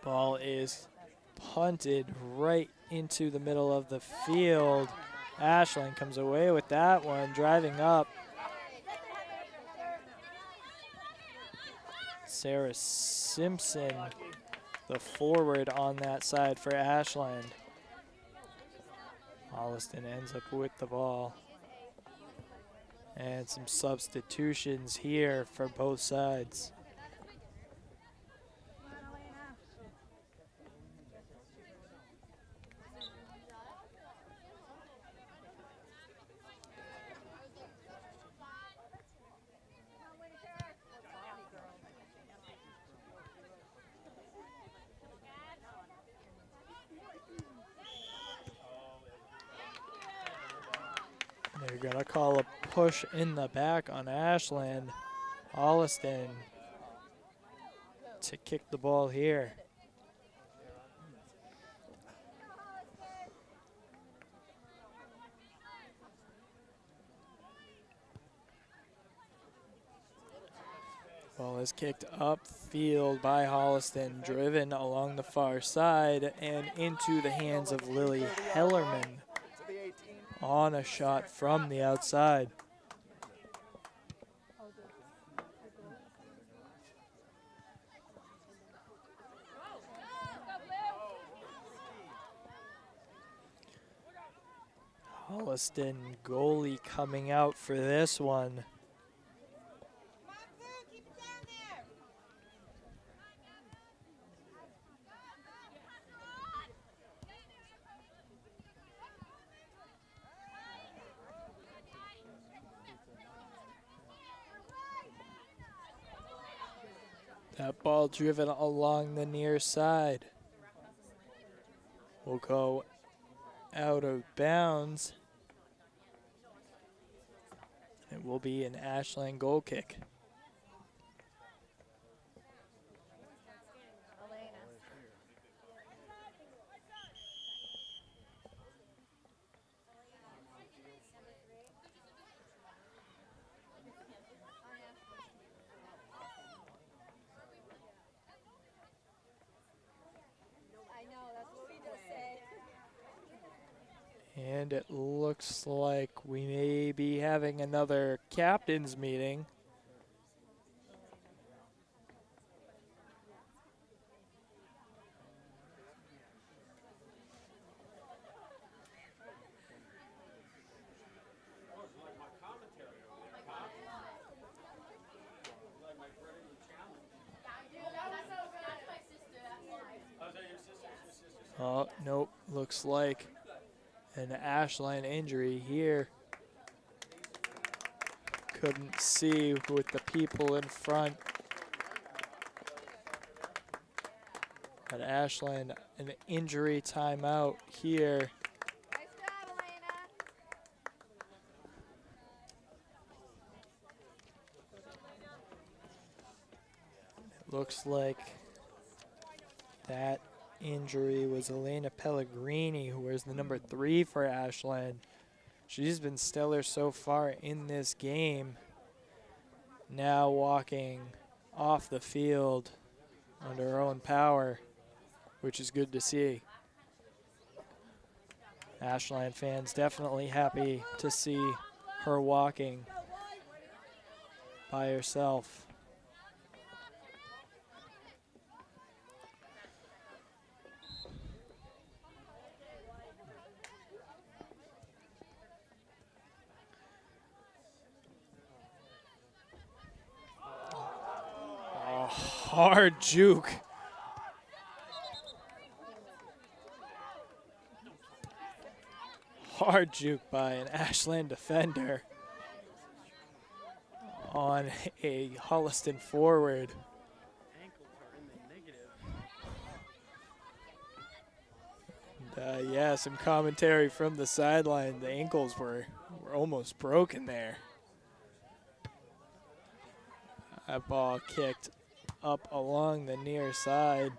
Ball is punted right into the middle of the field. Ashland comes away with that one, driving up. Sarah Simpson, the forward on that side for Ashland. Holliston ends up with the ball. And some substitutions here for both sides. gonna call a push in the back on Ashland. Holliston to kick the ball here. Ball is kicked upfield by Holliston, driven along the far side and into the hands of Lily Hellerman on a shot from the outside. Holliston goalie coming out for this one. That ball driven along the near side will go out of bounds. It will be an Ashland goal kick. And it looks like we may be having another captain's meeting. Oh, nope, looks like an Ashland injury here. Couldn't see with the people in front. At Ashland, an injury timeout here. Nice job, Elena. It looks like that injury was Elena Pellegrini, who wears the number 3 for Ashland. She's been stellar so far in this game. Now walking off the field under her own power, which is good to see. Ashland fans definitely happy to see her walking by herself. Hard juke. Hard juke by an Ashland defender on a Holliston forward. And, yeah, some commentary from the sideline. The ankles were almost broken there. That ball kicked up along the near side.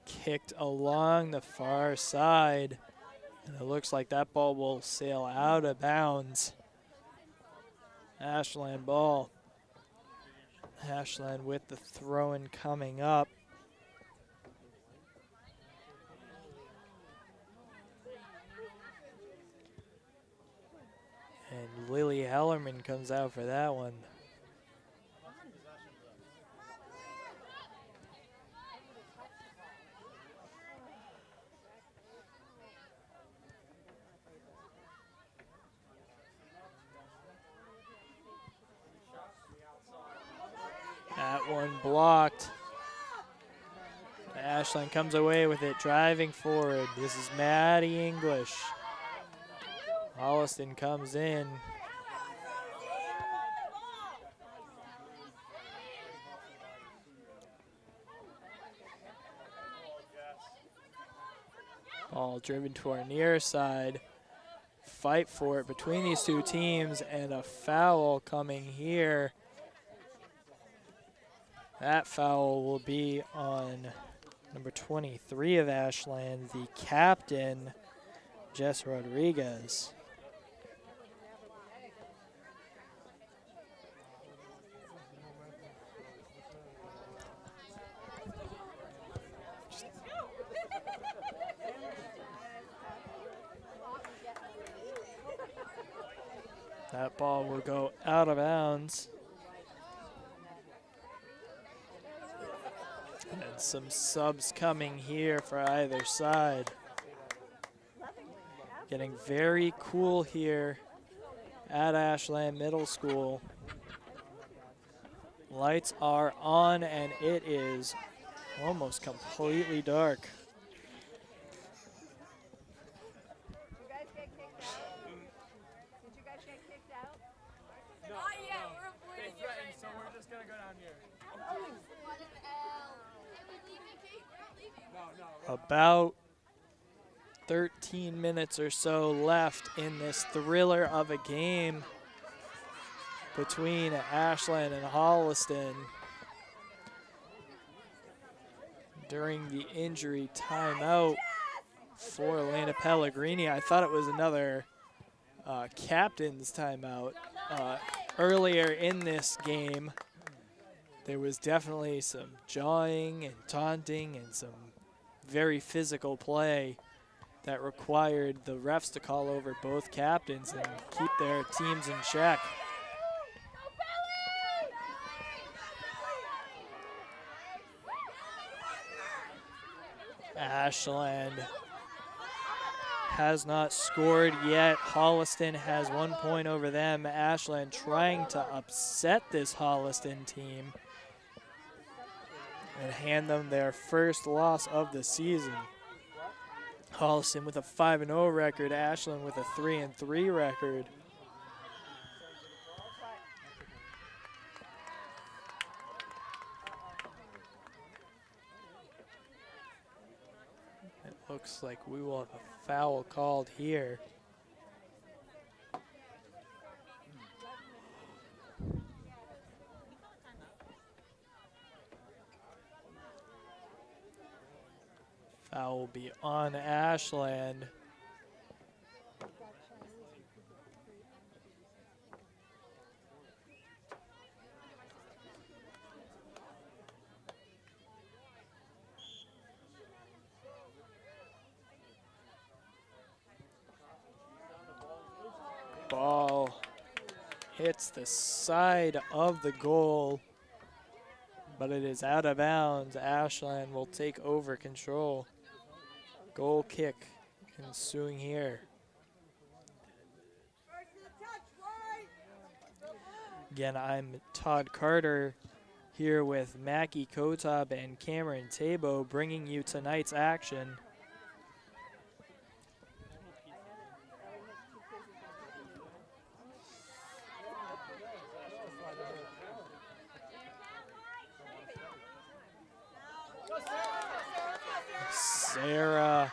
Kicked along the far side. And it looks like that ball will sail out of bounds. Ashland ball. Ashland with the throw-in coming up. And Lily Hellerman comes out for that one. That one blocked. Ashland comes away with it, driving forward. This is Maddie English. Holliston comes in. Ball driven to our near side. Fight for it between these two teams, and a foul coming here. That foul will be on number 23 of Ashland, the captain, Jess Rodriguez. That ball will go out of bounds. And some subs coming here for either side. Getting very cool here at Ashland Middle School. Lights are on and it is almost completely dark. About 13 minutes or so left in this thriller of a game between Ashland and Holliston. During the injury timeout for Elena Pellegrini, I thought it was another captain's timeout. Earlier in this game, there was definitely some jawing and taunting and some very physical play that required the refs to call over both captains and keep their teams in check. Ashland has not scored yet. Holliston has 1 point over them. Ashland trying to upset this Holliston team and hand them their first loss of the season. Holliston with a 5-0 record, Ashland with a 3-3 record. It looks like we will have a foul called here. Foul will be on Ashland. Ball hits the side of the goal, but it is out of bounds. Ashland will take over control. Goal kick ensuing here. Again, I'm Todd Carter here with Mackie Kotab and Cameron Tabo bringing you tonight's action. Sarah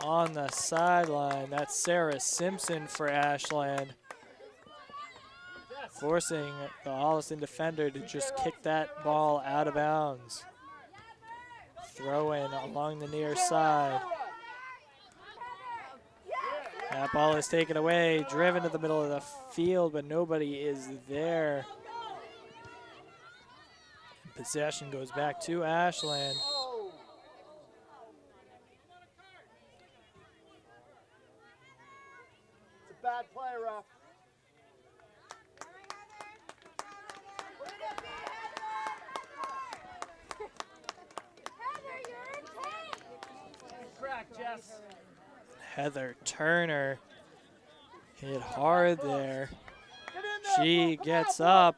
on the sideline. That's Sarah Simpson for Ashland, forcing the Holliston defender to just kick that ball out of bounds. Throw in along the near side. That ball is taken away, driven to the middle of the field, but nobody is there. Possession goes back to Ashland. Bad play, ref. Crack, Jess. Heather Turner hit hard there. She gets up.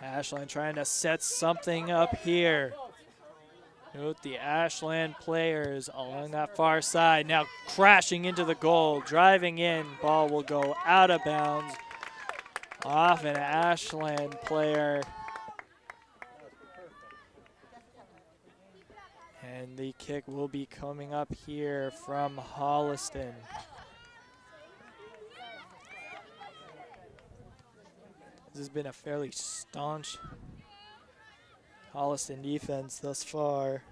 Ashland trying to set something up here. Note the Ashland players along that far side now crashing into the goal, driving in. Ball will go out of bounds off an Ashland player. And the kick will be coming up here from Holliston. This has been a fairly staunch Holliston defense thus far.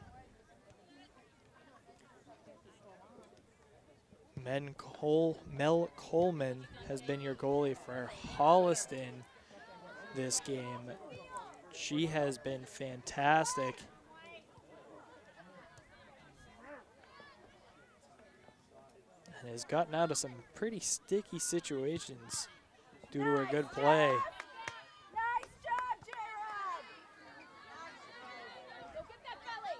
Mel Coleman has been your goalie for Holliston this game. She has been fantastic. And has gotten out of some pretty sticky situations due to her good play. Nice job, J-Rod! Go get that belly!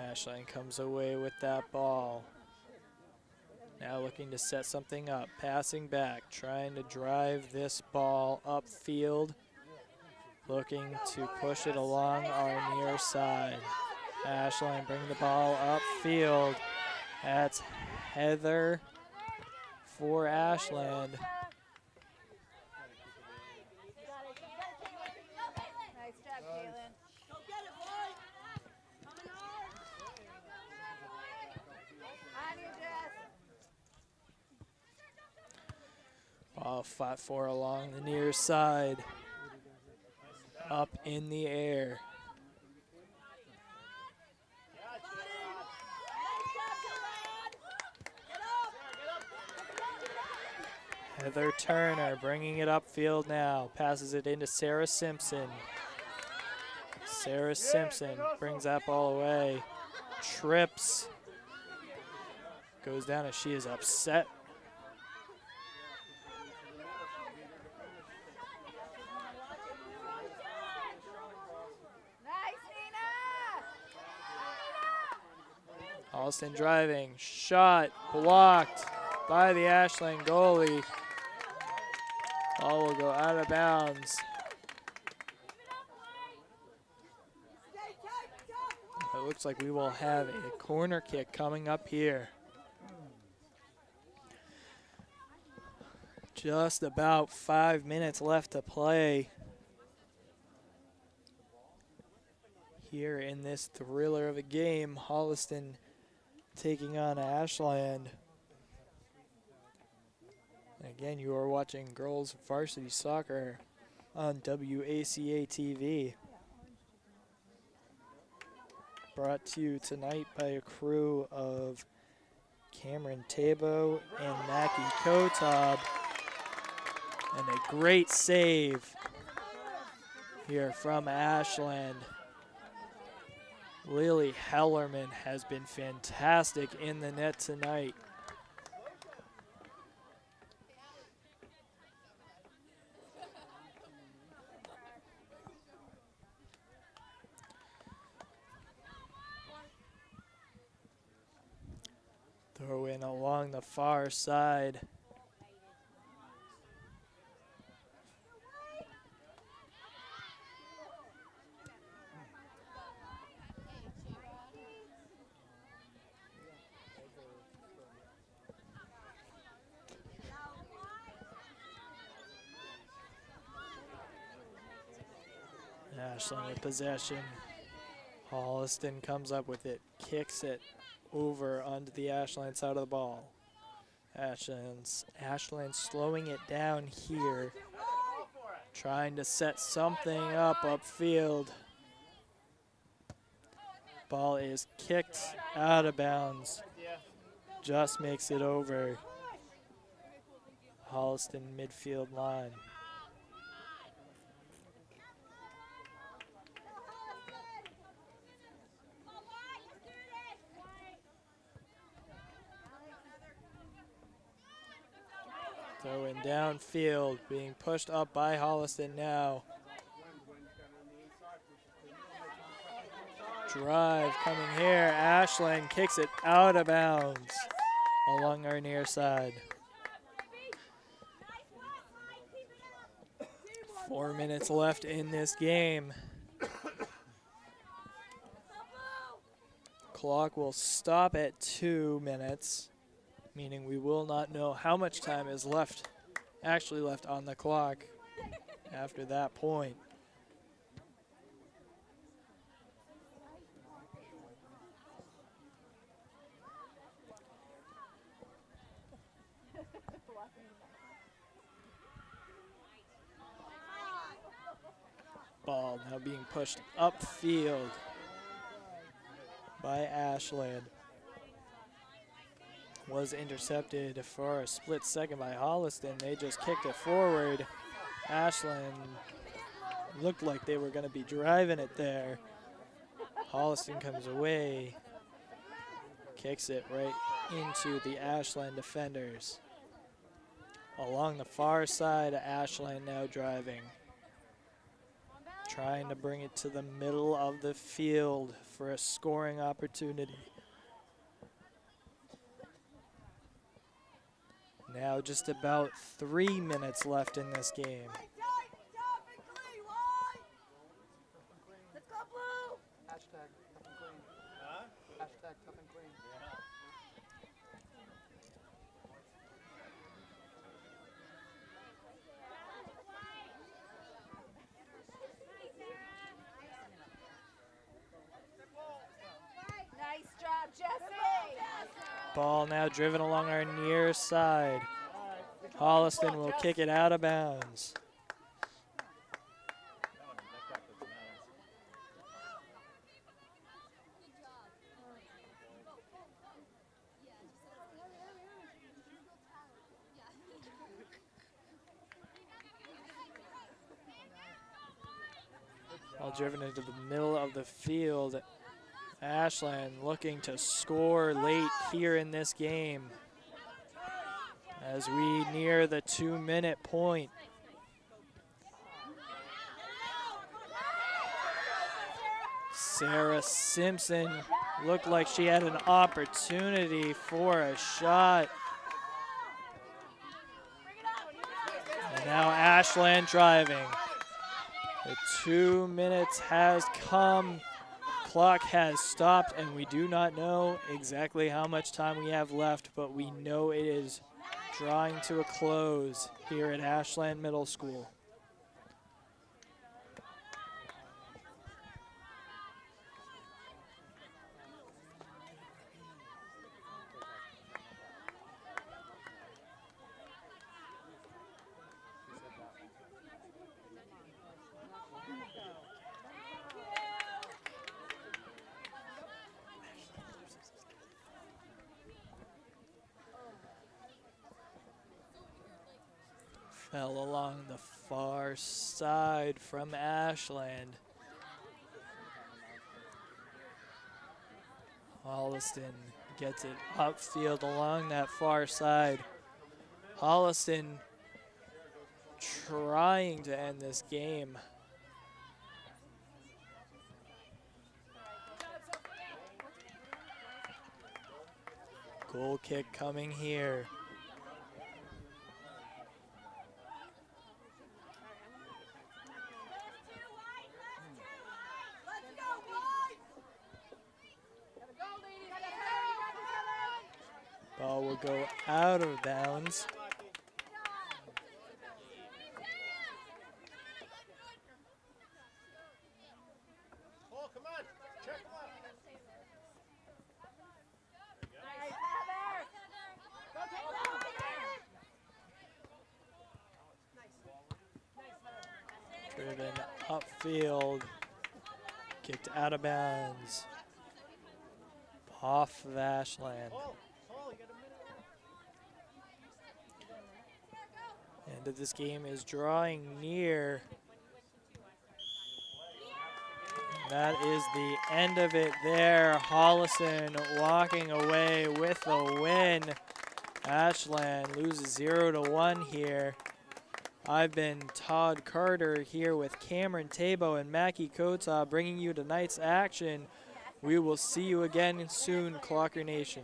Ashland comes away with that ball. Now looking to set something up, passing back, trying to drive this ball upfield. Looking to push it along our near side. Ashland bring the ball upfield. That's Heather for Ashland. Nice job, Caitlin. On you, Jess. Ball fought for along the near side. Up in the air. Heather Turner bringing it upfield now. Passes it into Sarah Simpson. Sarah Simpson brings that ball away. Trips. Goes down as she is upset. Nice, Nina! Holliston driving. Shot blocked by the Ashland goalie. Ball will go out of bounds. It looks like we will have a corner kick coming up here. Just about 5 minutes left to play here in this thriller of a game. Holliston taking on Ashland. Again, you are watching Girls Varsity Soccer on WACA-TV. Brought to you tonight by a crew of Cameron Tabo and Mackie Kotob. And a great save here from Ashland. Lily Hellerman has been fantastic in the net tonight. Throw in along the far side. Ashland with possession. Holliston comes up with it, kicks it over onto the Ashland side of the ball. Ashland slowing it down here, trying to set something up upfield. Ball is kicked out of bounds. Just makes it over Holliston midfield line. Throwing downfield, being pushed up by Holliston now. Drive coming here. Ashland kicks it out of bounds along our near side. 4 minutes left in this game. Clock will stop at 2 minutes, meaning we will not know how much time is actually left on the clock after that point. Ball now being pushed upfield by Ashland. Was intercepted for a split second by Holliston. They just kicked it forward. Ashland looked like they were going to be driving it there. Holliston comes away, kicks it right into the Ashland defenders. Along the far side, Ashland now driving. Trying to bring it to the middle of the field for a scoring opportunity. Now just about 3 minutes left in this game. Let's go, Blue! Hashtag tough and clean. Huh? Hashtag tough and clean. Yeah. Nice job, Jesse! Ball now driven along our near side. Holliston will kick it out of bounds. Ball driven into the middle of the field. Ashland looking to score late here in this game as we near the 2-minute point. Sarah Simpson looked like she had an opportunity for a shot. And now Ashland driving. The 2 minutes has come. Clock has stopped, and we do not know exactly how much time we have left, but we know it is drawing to a close here at Ashland Middle School. Fell along the far side from Ashland. Holliston gets it upfield along that far side. Holliston trying to end this game. Goal kick coming here. Ball will go out of bounds. Oh, come on. Check him out. Driven upfield, kicked out of bounds. Off of Ashland. End of this game is drawing near. That is the end of it there. Holliston walking away with a win. Ashland loses 0-1 here. I've been Todd Carter here with Cameron Tabo and Mackie Kota bringing you tonight's action. We will see you again soon, Clocker Nation.